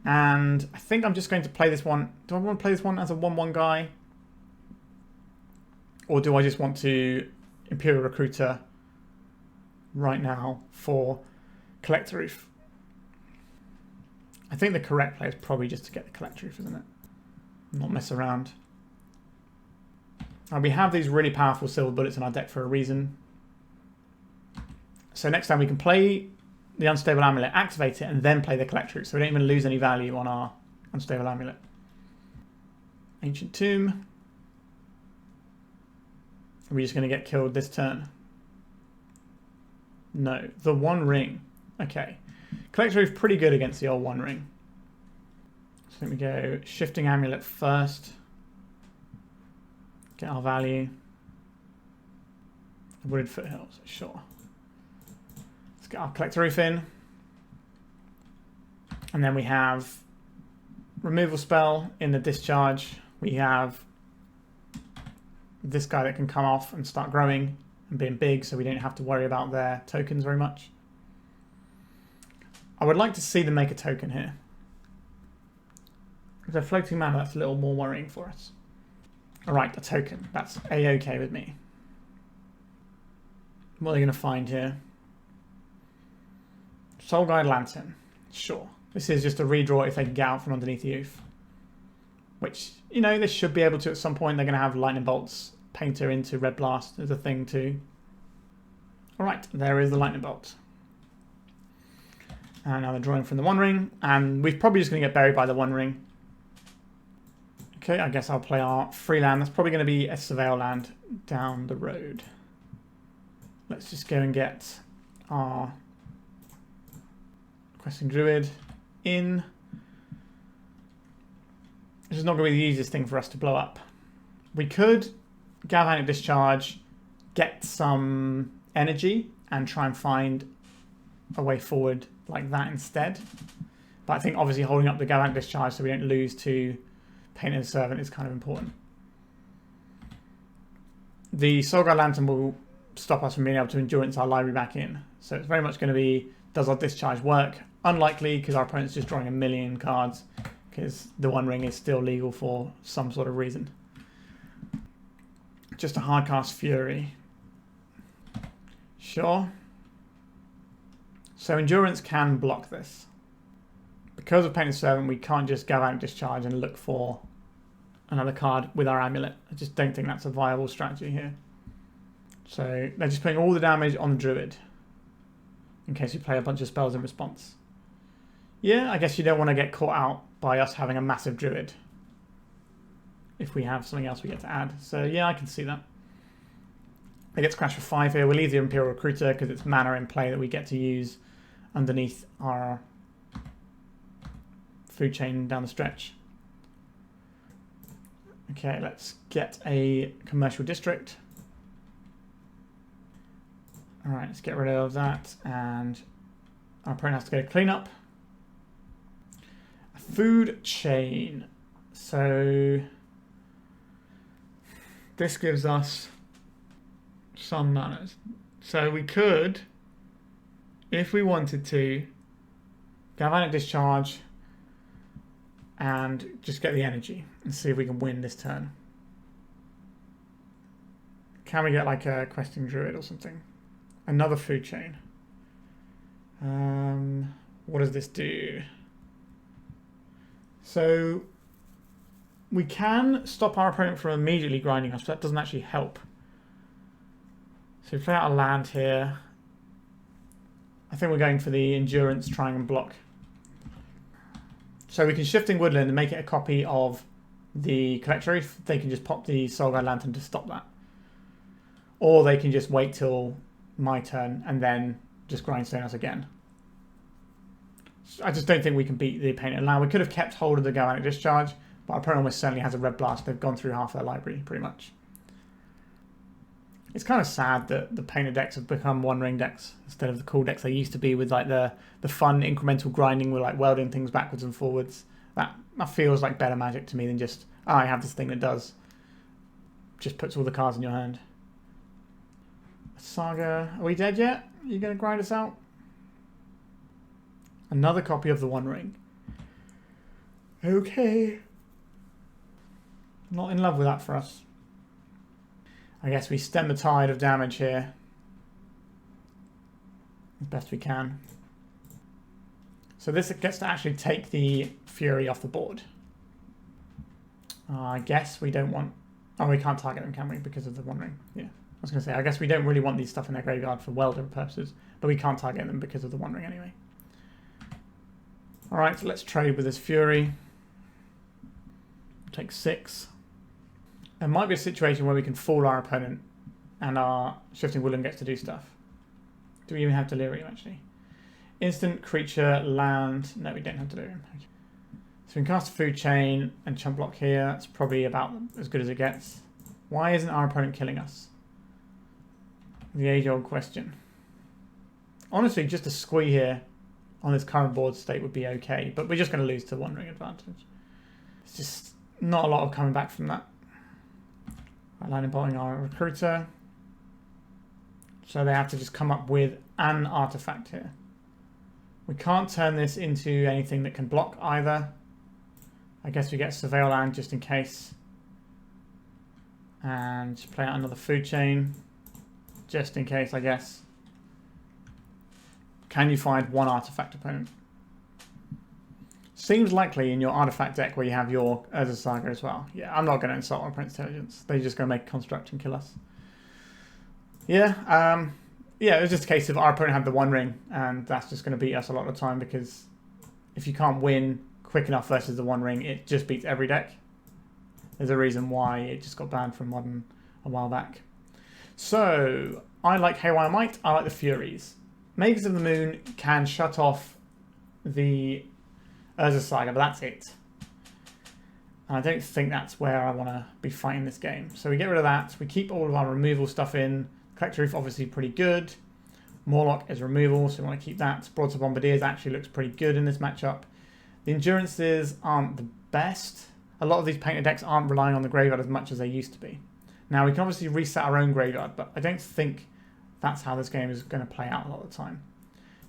And I think I'm just going to play this one. Do I want to play this one as a 1-1 guy? Or do I just want to Imperial Recruiter right now for Collector Ouphe? I think the correct play is probably just to get the Collector Ouphe, isn't it? Not mess around. And we have these really powerful silver bullets in our deck for a reason. So next time we can play the Unstable Amulet, activate it, and then play the Collector Ouphe, so we don't even lose any value on our Unstable Amulet. Ancient Tomb. Are we just going to get killed this turn? No. The One Ring. Okay. Collector Ouphe pretty good against the old One Ring. So let me go Shifting Amulet first. Get our value. Wooded Foothills, sure. Let's get our Collector Ouphe in. And then we have removal spell in the discharge. We have this guy that can come off and start growing and being big, so we don't have to worry about their tokens very much. I would like to see them make a token here. If they're floating mana, that's a little more worrying for us. Alright, a token. That's a-okay with me. What are they going to find here? Soul Guide Lantern. Sure. This is just a redraw if they can get out from underneath the Ouphe. Which, you know, they should be able to at some point. They're going to have Lightning Bolts, Painter into Red Blast as a thing too. Alright, there is the lightning bolt. And now they're drawing from the One Ring, and we're probably just going to get buried by the One Ring. Okay, I guess I'll play our free land. That's probably going to be a Surveil land down the road. Let's just go and get our Questing Druid in. This is not going to be the easiest thing for us to blow up. We could Galvanic Discharge, get some energy, and try and find a way forward like that instead. But I think obviously holding up the Galvanic Discharge so we don't lose to Painted Servant is kind of important. The Soulguard Lantern will stop us from being able to Endurance our library back in. So it's very much going to be, does our Discharge work? Unlikely, because our opponent's just drawing a million cards, because the One Ring is still legal for some sort of reason. Just a hardcast Fury. Sure. So Endurance can block this. Because of Painted Servant, we can't just Galvanic Discharge and look for another card with our Amulet. I just don't think that's a viable strategy here. So they're just putting all the damage on the Druid, in case you play a bunch of spells in response. Yeah, I guess you don't want to get caught out by us having a massive Druid if we have something else we get to add. So yeah, I can see that. It gets crashed for 5 here. We'll leave the Imperial Recruiter because it's mana in play that we get to use underneath our food chain down the stretch. Okay, let's get a commercial district. Alright, let's get rid of that, and our opponent has to go to clean up. A food chain. So this gives us some manas. So we could, if we wanted to, Galvanic Discharge and just get the energy and see if we can win this turn. Can we get like a Questing Druid or something? Another food chain. What does this do? So we can stop our opponent from immediately grinding us, but that doesn't actually help. So we play out a land here. I think we're going for the Endurance, trying and block. So we can Shifting Woodland and make it a copy of the Collector Ouphe. They can just pop the Soulguard Lantern to stop that. Or they can just wait till my turn and then just grindstone us again. I just don't think we can beat the Painted Land. We could have kept hold of the Galvanic Discharge, but our opponent almost certainly has a Red Blast. They've gone through half their library, pretty much. It's kind of sad that the Painted decks have become One Ring decks instead of the cool decks they used to be, with like the fun incremental grinding with like welding things backwards and forwards. That feels like better Magic to me than just, oh, I have this thing that just puts all the cards in your hand. Saga, are we dead yet? Are you going to grind us out? Another copy of the One Ring. Okay. Not in love with that for us. I guess we stem the tide of damage here as best we can. So this gets to actually take the Fury off the board. I guess we don't want... Oh, we can't target them, can we? Because of the One Ring. Yeah. I was going to say, I guess we don't really want these stuff in their graveyard for welder purposes, but we can't target them because of the One Ring anyway. Alright, so let's trade with this Fury. Take 6. There might be a situation where we can fool our opponent and our Shifting Woodland gets to do stuff. Do we even have Delirium, actually? Instant creature, land. No, we don't have Delirium. Okay. So we can cast a food chain and chump block here. That's probably about as good as it gets. Why isn't our opponent killing us? The age-old question. Honestly, just a Squee here on this current board state would be okay, but we're just going to lose to One Ring advantage. It's just not a lot of coming back from that. Lightning bolting our Recruiter. So they have to just come up with an artifact here. We can't turn this into anything that can block either. I guess we get Surveil Land just in case. And play out another food chain. Just in case, I guess. Can you find one artifact opponent? Seems likely in your artifact deck where you have your Urza Saga as well. Yeah, I'm not going to insult our opponent's intelligence. They're just going to make a construct and kill us. Yeah, yeah, it was just a case of our opponent had the One Ring, and that's just going to beat us a lot of the time, because if you can't win quick enough versus the One Ring, it just beats every deck. There's a reason why it just got banned from Modern a while back. So, I like Haywire Mite, I like the Furies. Magus of the Moon can shut off the Urza Saga, but that's it. And I don't think that's where I want to be fighting this game. So we get rid of that. We keep all of our removal stuff in. Collector Ouphe obviously pretty good. Mawloc is removal, so we want to keep that. Broadside Bombardiers actually looks pretty good in this matchup. The endurances aren't the best. A lot of these painted decks aren't relying on the graveyard as much as they used to be. Now we can obviously reset our own graveyard, but I don't think that's how this game is going to play out a lot of the time.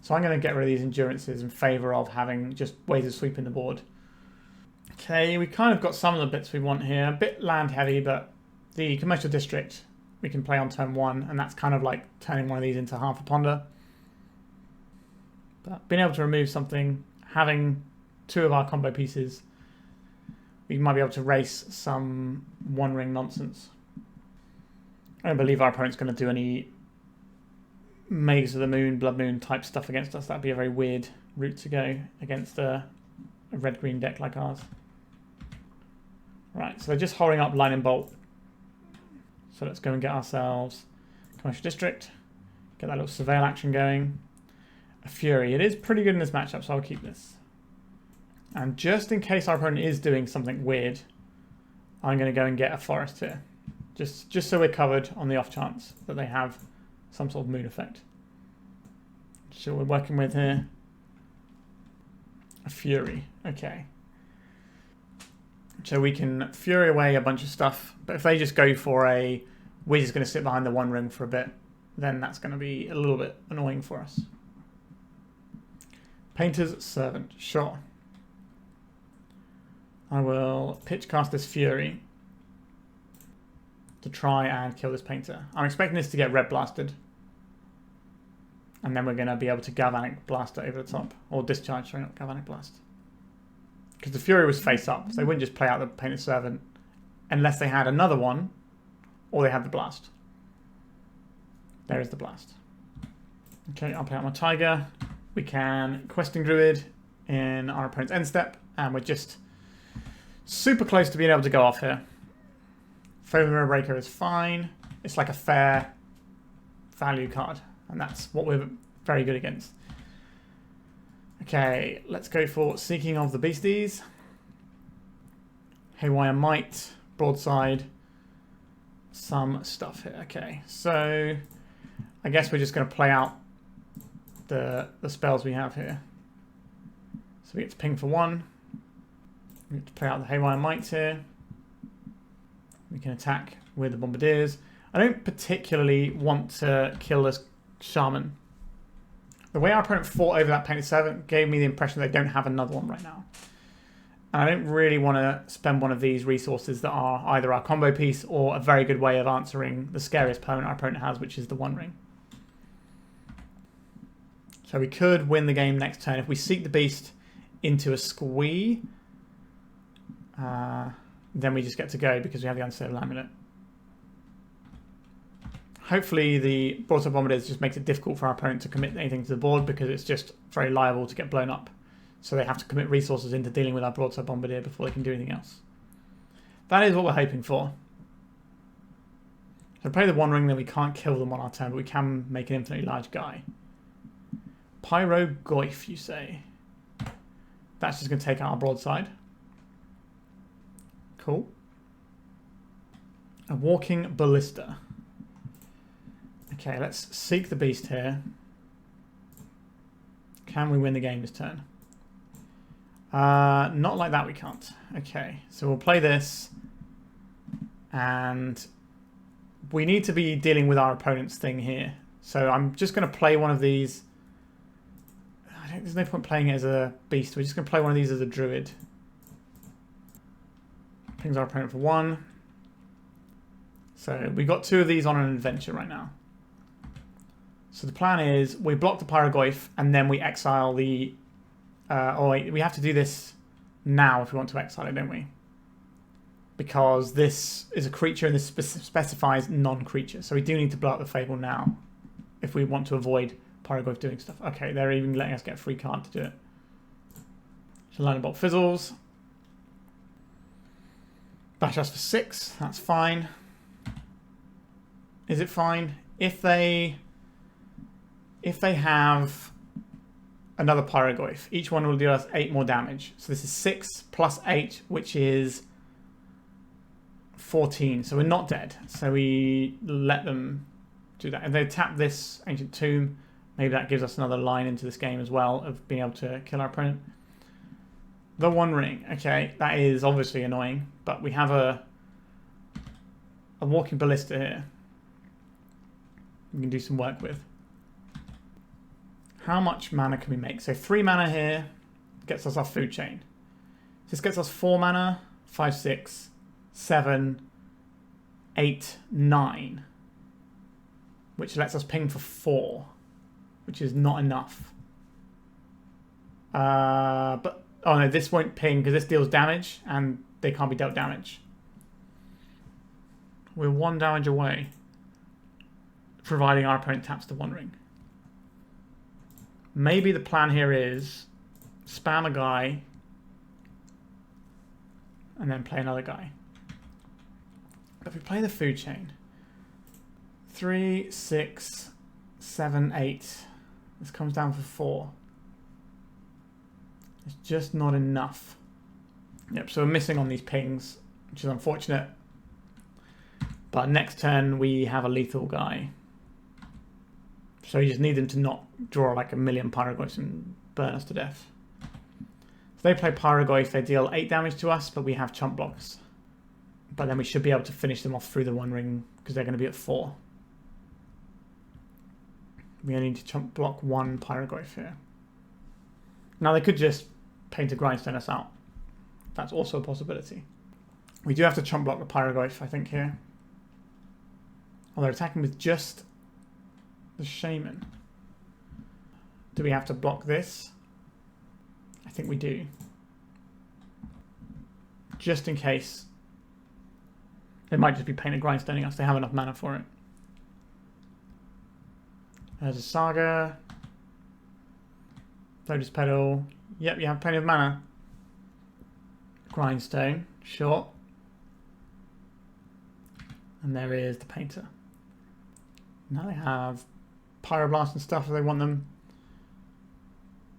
So I'm going to get rid of these endurances in favour of having just ways of sweeping the board. Okay, we kind of got some of the bits we want here. A bit land heavy, but the commercial district we can play on turn 1, and that's kind of like turning one of these into half a ponder. But being able to remove something, having 2 of our combo pieces, we might be able to race some One Ring nonsense. I don't believe our opponent's going to do any Magus of the Moon, Blood Moon type stuff against us. That'd be a very weird route to go against a red-green deck like ours. Right, so they're just holding up Lightning Bolt. So let's go and get ourselves Commercial District. Get that little Surveil action going. A Fury. It is pretty good in this matchup, so I'll keep this. And just in case our opponent is doing something weird, I'm going to go and get a Forest here. Just so we're covered on the off chance that they have some sort of moon effect. So we're working with here. A Fury. Okay. So we can Fury away a bunch of stuff, but if they just go for a we're just going to sit behind the One Ring for a bit, then that's going to be a little bit annoying for us. Painter's Servant. Sure. I will pitch cast this Fury to try and kill this Painter. I'm expecting this to get red blasted. And then we're going to be able to Galvanic Blast it over the top. Or Discharge, sorry, not Galvanic Blast. Because the Fury was face up, so they wouldn't just play out the Painted Servant unless they had another one, or they had the Blast. There is the Blast. Okay, I'll play out my Taiga. We can Questing Druid in our opponent's end step, and we're just super close to being able to go off here. Faerie Macabre is fine. It's like a fair value card, and that's what we're very good against. Okay, let's go for Seeking of the Beasties. Haywire Mite, Broadside, some stuff here. Okay, so I guess we're just going to play out the spells we have here. So we get to ping for 1. We get to play out the Haywire Mite here. We can attack with the Bombardiers. I don't particularly want to kill this Shaman. The way our opponent fought over that Painted Servant gave me the impression they don't have another one right now. And I don't really want to spend one of these resources that are either our combo piece or a very good way of answering the scariest opponent our opponent has, which is the One Ring. So we could win the game next turn if we Seek the Beast into a Squee. Then we just get to go because we have the Unstable Amulet. Hopefully the Broadside Bombardiers just makes it difficult for our opponent to commit anything to the board because it's just very liable to get blown up. So they have to commit resources into dealing with our Broadside Bombardier before they can do anything else. That is what we're hoping for. So play the One Ring, then we can't kill them on our turn, but we can make an infinitely large guy. Pyroblast Ouphe, you say? That's just going to take out our Broadside. Cool. A Walking Ballista. Okay, let's Seek the Beast here. Can we win the game this turn? Not like that we can't. Okay, so we'll play this. And we need to be dealing with our opponent's thing here. So I'm just going to play one of these. There's no point playing it as a beast. We're just going to play one of these as a druid. Pings our opponent for 1. So we've got 2 of these on an adventure right now. So the plan is we block the Pyroblast Ouphe and then we exile the... oh wait, we have to do this now if we want to exile it, don't we? Because this is a creature and this specifies non-creature. So we do need to blow up the Fable now if we want to avoid Pyroblast doing stuff. Okay, they're even letting us get a free card to do it. So Lightning Bolt fizzles. Bash us for 6. That's fine. Is it fine? If they have another Pyroblast, each one will deal us 8 more damage. So this is 6 plus 8, which is 14. So we're not dead. So we let them do that. If they tap this Ancient Tomb, maybe that gives us another line into this game as well of being able to kill our opponent. The One Ring. Okay, that is obviously annoying, but we have a Walking Ballista here we can do some work with. How much mana can we make? So 3 mana here gets us our food chain. This gets us 4 mana, 5, 6, 7, 8, 9. Which lets us ping for 4. Which is not enough. But oh no, this won't ping because this deals damage and they can't be dealt damage. We're 1 damage away, providing our opponent taps the One Ring. Maybe the plan here is spam a guy and then play another guy. But if we play the food chain, 3, 6, 7, 8. This comes down for 4. It's just not enough. Yep, so we're missing on these pings, which is unfortunate. But next turn we have a lethal guy. So you just need them to not draw like a million Pyroblast and burn us to death. So they play Pyroblast, they deal 8 damage to us, but we have chump blocks. But then we should be able to finish them off through the One Ring because they're going to be at 4. We only need to chump block 1 Pyroblast here. Now they could just paint a Grindstone us out. That's also a possibility. We do have to chump block the Pyroblast, I think, here. Oh, they're attacking with just the Shaman. Do we have to block this? I think we do. Just in case. It might just be painted Grindstoning us. They have enough mana for it. There's a Saga. Lotus Petal. Yep, you have plenty of mana. Grindstone. Sure. And there is the Painter. Now they have Pyroblast and stuff if they want them.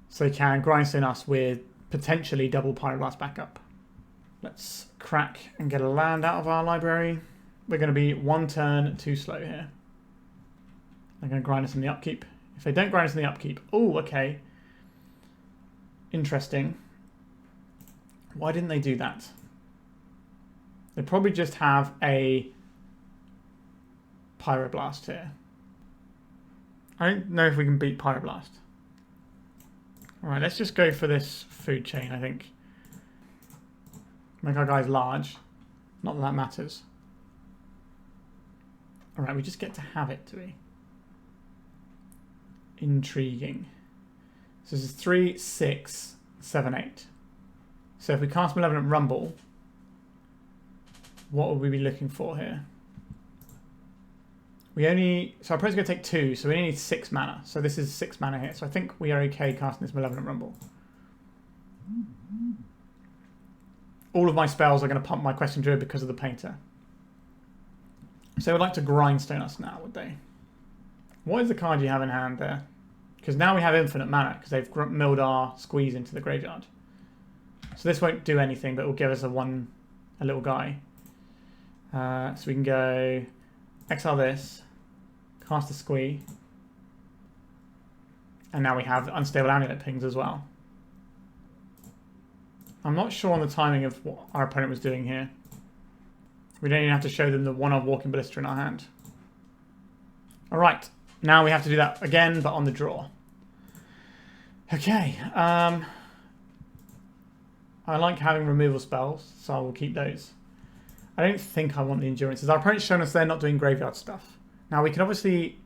So they can Grindstone us with potentially double Pyroblast backup. Let's crack and get a land out of our library. We're going to be 1 turn too slow here. They're going to grind us in the upkeep. If they don't grind us in the upkeep... Oh, okay. Interesting. Why didn't they do that? They probably just have a Pyroblast here. I don't know if we can beat Pyroblast. Alright, let's just go for this food chain, I think. Make our guys large. Not that that matters. Alright, we just get to have it, do we? Intriguing. So this is 3, 6, 7, 8. So if we cast Malevolent Rumble, what would we be looking for here? So our opponent's going to take 2, so we only need 6 mana. So this is 6 mana here. So I think we are okay casting this Malevolent Rumble. All of my spells are going to pump my Questing Druid because of the Painter. So they would like to Grindstone us now, would they? What is the card you have in hand there? Because now we have infinite mana because they've milled our Squeeze into the graveyard. So this won't do anything, but it will give us a little guy. So we can go exile this, cast the Squee, and now we have Unstable Amulet pings as well. I'm not sure on the timing of what our opponent was doing here. We don't even have to show them the one-off Walking Ballista in our hand. Alright, now we have to do that again, but on the draw. Okay, I like having removal spells, so I will keep those. I don't think I want the Endurances. Our opponent's shown us they're not doing graveyard stuff. Now we can obviously...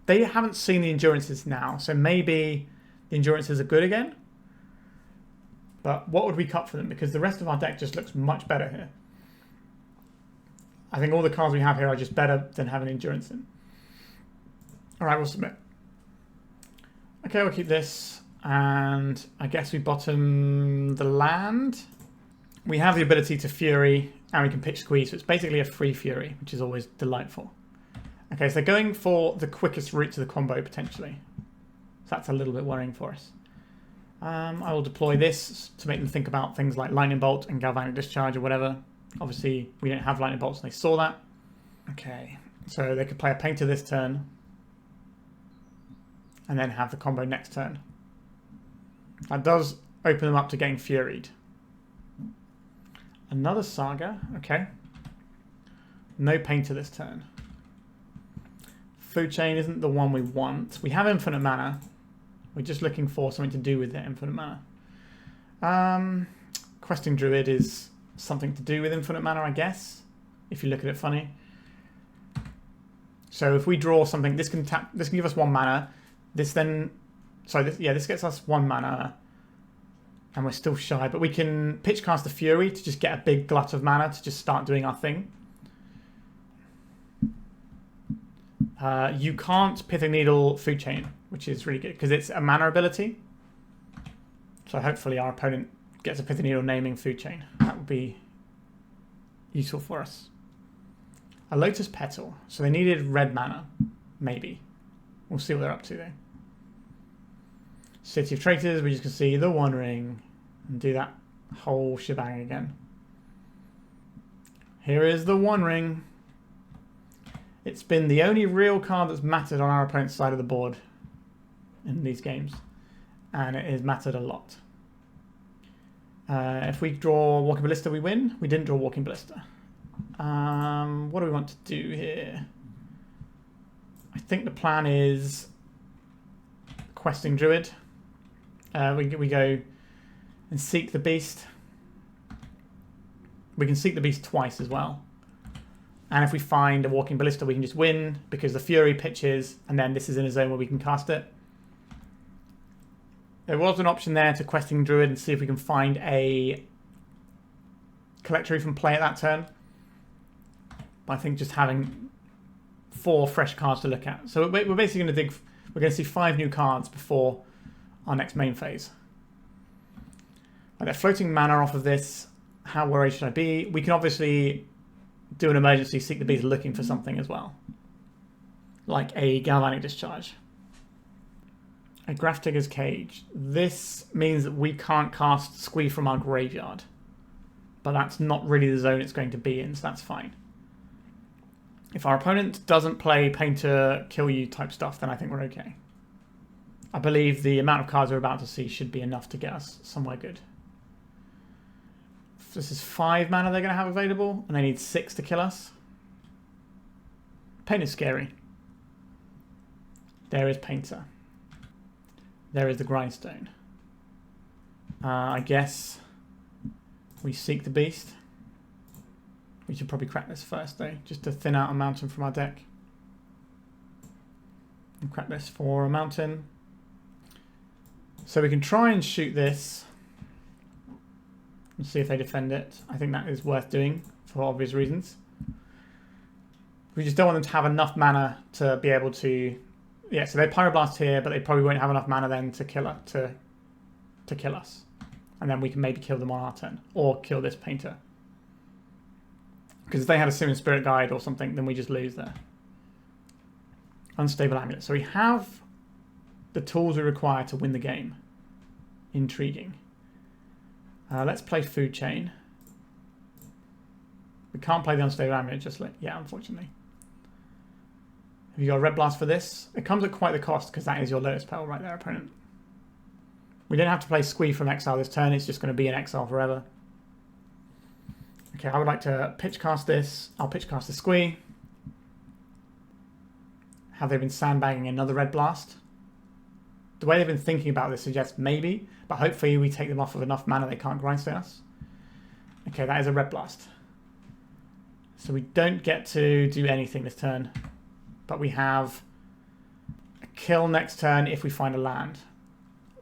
They haven't seen the Endurances now, so maybe the Endurances are good again. But what would we cut for them? Because the rest of our deck just looks much better here. I think all the cards we have here are just better than having Endurance in. Alright, we'll submit. Okay, we'll keep this. And I guess we bottom the land. We have the ability to Fury, and we can pitch Squee, so it's basically a free Fury, which is always delightful. Okay, so they're going for the quickest route to the combo, potentially. So that's a little bit worrying for us. I will deploy this to make them think about things like Lightning Bolt and Galvanic Discharge or whatever. Obviously, we don't have Lightning Bolts, and they saw that. Okay, so they could play a Painter this turn, and then have the combo next turn. That does open them up to getting Furied. Another Saga, okay. No Painter this turn. Food Chain isn't the one we want. We have infinite mana. We're just looking for something to do with that infinite mana. Questing Druid is something to do with infinite mana, I guess, if you look at it funny. So if we draw something, this can give us 1 mana. This then, this gets us 1 mana, and we're still shy. But we can pitch cast the Fury to just get a big glut of mana to just start doing our thing. You can't Pithing Needle Food Chain, which is really good because it's a mana ability. So hopefully our opponent gets a Pithing Needle naming Food Chain. That would be useful for us. A Lotus Petal. So they needed red mana, maybe. We'll see what they're up to though. City of Traitors, we just can see the One Ring and do that whole shebang again. Here is the One Ring. It's been the only real card that's mattered on our opponent's side of the board in these games, and it has mattered a lot. If we draw Walking Ballista, we win. We didn't draw Walking Ballista. What do we want to do here? I think the plan is Questing Druid. We go and Seek the Beast. We can Seek the Beast twice as well. And if we find a Walking Ballista, we can just win because the Fury pitches, and then this is in a zone where we can cast it. There was an option there to Questing Druid and see if we can find a Collector Ouphe from play at that turn. But I think just having 4 fresh cards to look at. So we're basically going to dig. We're going to see 5 new cards before our next main phase. They're floating mana off of this. How worried should I be? We can obviously do an emergency Seek the Beast looking for something as well, like a Galvanic Discharge. A Grafdigger's Cage. This means that we can't cast Squee from our graveyard, but that's not really the zone it's going to be in, so that's fine. If our opponent doesn't play Painter Kill You type stuff, then I think we're okay. I believe the amount of cards we're about to see should be enough to get us somewhere good. This is 5 mana they're going to have available, and they need 6 to kill us. Paint is scary. There is Painter. There is the Grindstone. I guess we Seek the Beast. We should probably crack this first though, just to thin out a mountain from our deck. And crack this for a mountain. So we can try and shoot this and see if they defend it. I think that is worth doing for obvious reasons. We just don't want them to have enough mana to be able to... Yeah, so they Pyroblast here, but they probably won't have enough mana then to kill us. And then we can maybe kill them on our turn, or kill this Painter. Because if they had a Simian Spirit Guide or something, then we just lose there. Unstable Amulet. So we have the tools we require to win the game. Intriguing. Let's play Food Chain. We can't play the Unstable Amulet just like... Yeah, unfortunately. Have you got a Red Blast for this? It comes at quite the cost because that is your Lotus Petal right there, opponent. We don't have to play Squee from exile this turn. It's just going to be in exile forever. Okay, I would like to pitch cast this. I'll pitch cast the Squee. Have they been sandbagging another Red Blast? The way they've been thinking about this suggests maybe, but hopefully we take them off with enough mana they can't grindstone us. Okay, that is a Red Blast. So we don't get to do anything this turn, but we have a kill next turn if we find a land.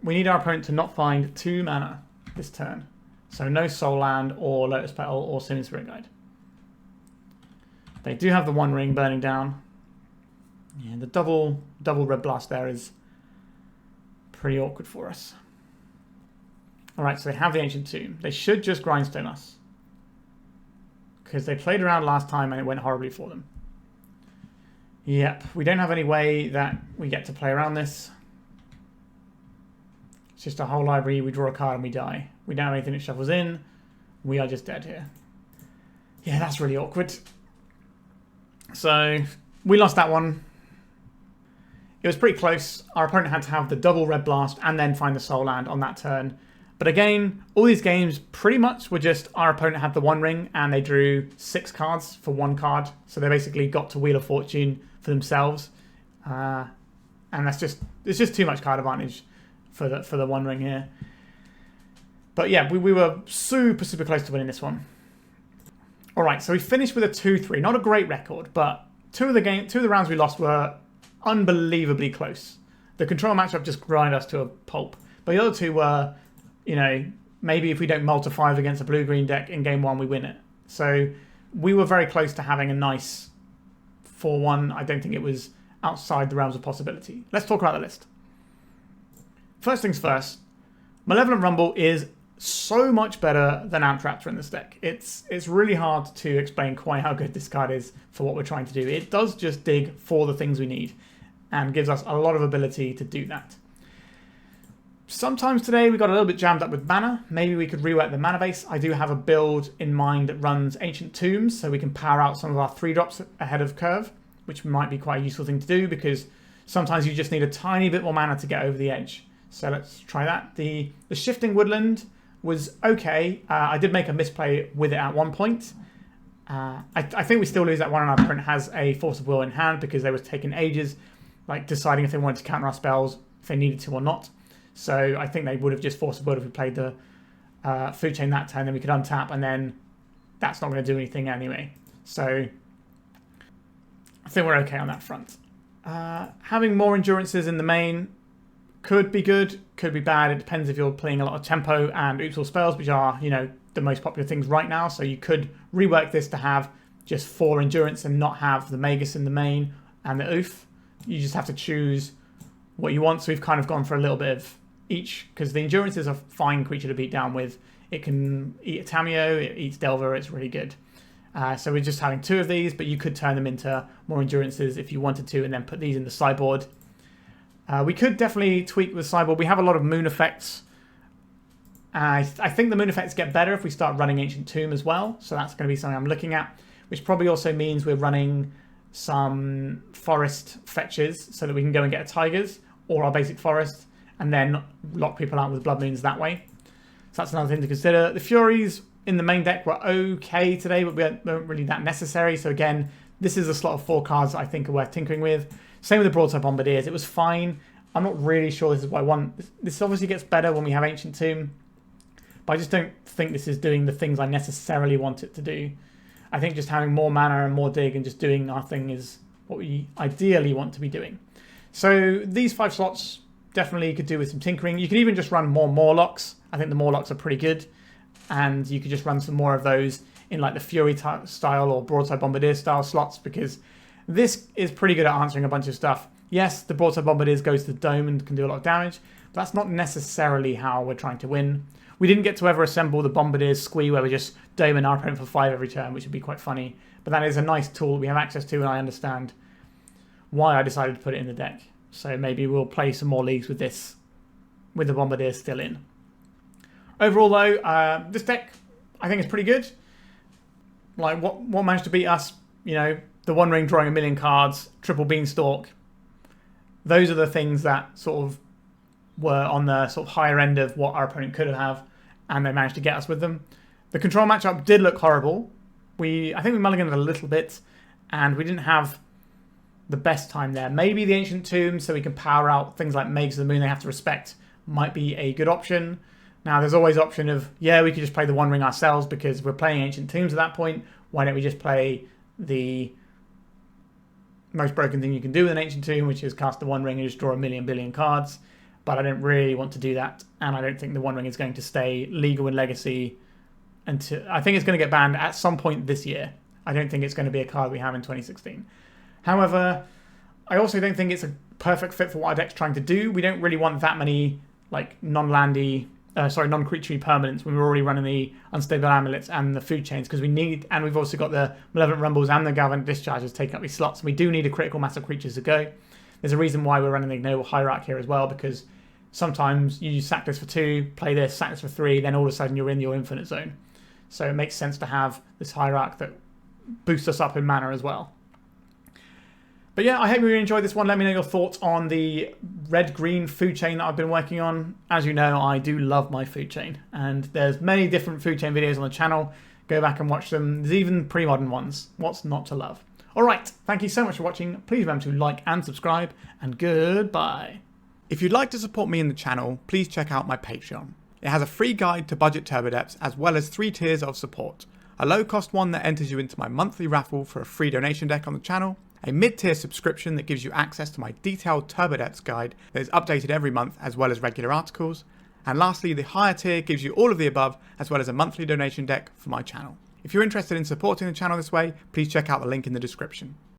We need our opponent to not find 2 mana this turn. So no Soul Land or Lotus Petal or Simian Spirit Guide. They do have the One Ring burning down. Yeah, the double Red Blast there is pretty awkward for us. Alright, so they have the Ancient Tomb. They should just grindstone us. Because they played around last time and it went horribly for them. Yep, we don't have any way that we get to play around this. It's just a whole library, we draw a card and we die. We don't have anything that shuffles in. We are just dead here. Yeah, that's really awkward. So, we lost that one. It was pretty close. Our opponent had to have the double red blast and then find the soul land on that turn. But again, all these games pretty much were just our opponent had the one ring and they drew 6 cards for 1 card. So they basically got to Wheel of Fortune for themselves. And it's just too much card advantage for the one ring here. But yeah, we were super, super close to winning this one. Alright, so we finished with a 2-3. Not a great record, but two of the rounds we lost were unbelievably close. The control matchup just grinded us to a pulp. But the other two were, you know, maybe if we don't multi 5 against a blue-green deck in game 1, we win it. So we were very close to having a nice 4-1. I don't think it was outside the realms of possibility. Let's talk about the list. First things first, Malevolent Rumble is so much better than Amp Raptor in this deck. It's really hard to explain quite how good this card is for what we're trying to do. It does just dig for the things we need and gives us a lot of ability to do that. Sometimes today we got a little bit jammed up with mana. Maybe we could rework the mana base. I do have a build in mind that runs Ancient Tombs, so we can power out some of our 3-drops ahead of curve, which might be quite a useful thing to do because sometimes you just need a tiny bit more mana to get over the edge. So let's try that. The Shifting Woodland was okay. I did make a misplay with it at one point. I think we still lose that one, and our opponent has a Force of Will in hand because they was taking ages, like deciding if they wanted to counter our spells, if they needed to or not. So I think they would have just Force of Will if we played the Food Chain that turn, then we could untap, and then that's not going to do anything anyway. So I think we're okay on that front. Having more endurances in the main could be good, could be bad. It depends if you're playing a lot of tempo and Ouphe spells, which are, you know, the most popular things right now. So you could rework this to have just 4 endurance and not have the Magus in the main and the Ouphe. You just have to choose what you want. So we've kind of gone for a little bit of each, because the endurance is a fine creature to beat down with. It can eat a Tameo, it eats Delver, it's really good. So we're just having 2 of these, but you could turn them into more endurances if you wanted to, and then put these in the sideboard. We could definitely tweak with sideboard. We have a lot of moon effects. I think the moon effects get better if we start running Ancient Tomb as well. So that's going to be something I'm looking at, which probably also means we're running some forest fetches so that we can go and get a Tigers or our basic forest and then lock people out with Blood Moons that way. So that's another thing to consider. The Furies in the main deck were okay today, but we weren't really that necessary. So again, this is a slot of 4 cards that I think are worth tinkering with. Same with the Broadside Bombardiers. It was fine. I'm not really sure this is what I want. This obviously gets better when we have Ancient Tomb, but I just don't think this is doing the things I necessarily want it to do. I think just having more mana and more dig and just doing our thing is what we ideally want to be doing. So these 5 slots definitely could do with some tinkering. You could even just run more Mawlocs. I think the Mawlocs are pretty good, and you could just run some more of those in like the Fury style or Broadside Bombardier style slots, because this is pretty good at answering a bunch of stuff. Yes, the Broadside Bombardiers goes to the dome and can do a lot of damage, but that's not necessarily how we're trying to win. We didn't get to ever assemble the Bombardiers Squee where we just dome an our opponent for 5 every turn, which would be quite funny. But that is a nice tool we have access to, and I understand why I decided to put it in the deck. So maybe we'll play some more leagues with this, with the Bombardiers still in. Overall though, this deck I think is pretty good. Like what managed to beat us, you know, the One Ring drawing a million cards, triple Beanstalk. Those are the things that sort of were on the sort of higher end of what our opponent could have, and they managed to get us with them. The control matchup did look horrible. I think we mulliganed a little bit, and we didn't have the best time there. Maybe the Ancient Tomb, so we can power out things like Magus of the Moon they have to respect, might be a good option. Now, there's always the option of, yeah, we could just play the One Ring ourselves because we're playing Ancient Tombs at that point. Why don't we just play the most broken thing you can do with an Ancient Tomb, which is cast the One Ring and just draw a million billion cards. But I don't really want to do that, and I don't think the One Ring is going to stay legal in Legacy until... I think it's going to get banned at some point this year. I don't think it's going to be a card we have in 2016. However, I also don't think it's a perfect fit for what our deck's trying to do. We don't really want that many like non-creaturey permanents when we're already running the Unstable Amulets and the Food Chains, because we need, and we've also got the Malevolent Rumbles and the Galvanic Discharges taking up these slots. We do need a critical mass of creatures to go. There's a reason why we're running the Ignoble Hierarch here as well, because sometimes you sack this for 2, play this, sack this for 3, then all of a sudden you're in your infinite zone. So it makes sense to have this Hierarch that boosts us up in mana as well. But yeah, I hope you really enjoyed this one. Let me know your thoughts on the red-green food chain that I've been working on. As you know, I do love my food chain, and there's many different food chain videos on the channel. Go back and watch them. There's even pre-modern ones. What's not to love? Alright, thank you so much for watching. Please remember to like and subscribe, and goodbye. If you'd like to support me in the channel, please check out my Patreon. It has a free guide to budget turbo depths, as well as 3 tiers of support. A low-cost one that enters you into my monthly raffle for a free donation deck on the channel, a mid-tier subscription that gives you access to my detailed turbo depths guide that is updated every month, as well as regular articles, and lastly, the higher tier gives you all of the above, as well as a monthly donation deck for my channel. If you're interested in supporting the channel this way, please check out the link in the description.